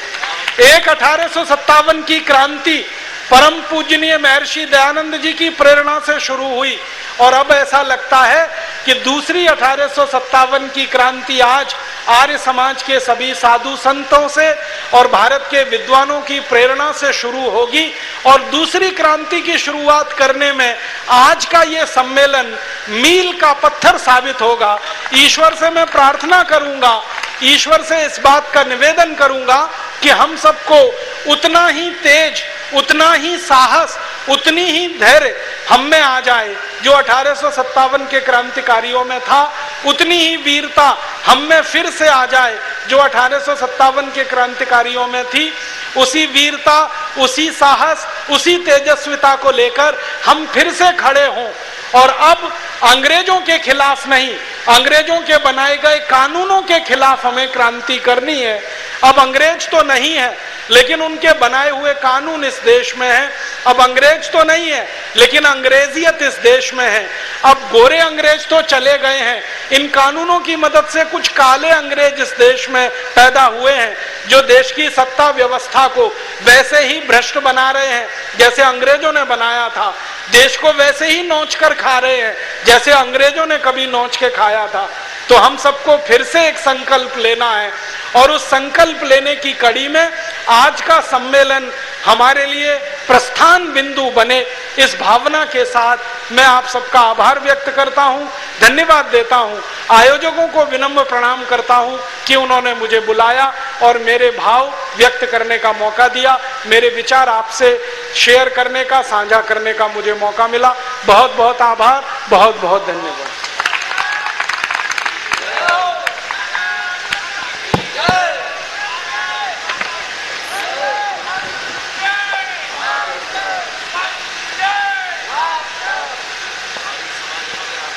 एक 1857 की क्रांति परम पूजनीय महर्षि दयानंद जी की प्रेरणा से शुरू हुई और अब ऐसा लगता है कि दूसरी 1857 की क्रांति आज आर्य समाज के सभी साधु संतों से और भारत के विद्वानों की प्रेरणा से शुरू होगी और दूसरी क्रांति की शुरुआत करने में आज का ये सम्मेलन मील का पत्थर साबित होगा। ईश्वर से मैं प्रार्थना करूंगा, ईश्वर से इस बात का निवेदन करूंगा कि हम सबको उतना ही तेज, उतना ही साहस, उतनी ही धैर्य हम में आ जाए जो 1857 के क्रांतिकारियों में था, उतनी ही वीरता हम में फिर से आ जाए जो 1857 के क्रांतिकारियों में थी। उसी वीरता, उसी साहस, उसी तेजस्विता को लेकर हम फिर से खड़े हों और अब अंग्रेजों के खिलाफ नहीं, अंग्रेजों के बनाए गए कानूनों के खिलाफ हमें क्रांति करनी है। अब अंग्रेज तो नहीं है लेकिन उनके बनाए हुए कानून इस देश में है। अब अंग्रेज तो नहीं है लेकिन अंग्रेजियत इस देश में है। अब गोरे अंग्रेज तो चले गए हैं, इन कानूनों की मदद से कुछ काले अंग्रेज इस देश में पैदा हुए हैं जो देश की सत्ता व्यवस्था को वैसे ही भ्रष्ट बना रहे हैं जैसे अंग्रेजों ने बनाया था, देश को वैसे ही नोच कर खा रहे हैं जैसे अंग्रेजों ने कभी नोच के खाया था। तो हम सबको फिर से एक संकल्प लेना है और उस संकल्प लेने की कड़ी में आज का सम्मेलन हमारे लिए प्रस्थान बिंदु बने, इस भावना के साथ मैं आप सबका आभार व्यक्त करता हूं, धन्यवाद देता हूं। आयोजकों को विनम्र प्रणाम करता हूं कि उन्होंने मुझे बुलाया और मेरे भाव व्यक्त करने का मौका दिया, मेरे विचार आपसे शेयर करने का, साझा करने का मुझे मौका मिला। बहुत बहुत आभार, बहुत बहुत धन्यवाद।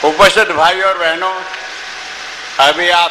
उपस्थित भाई और बहनों, अभी आप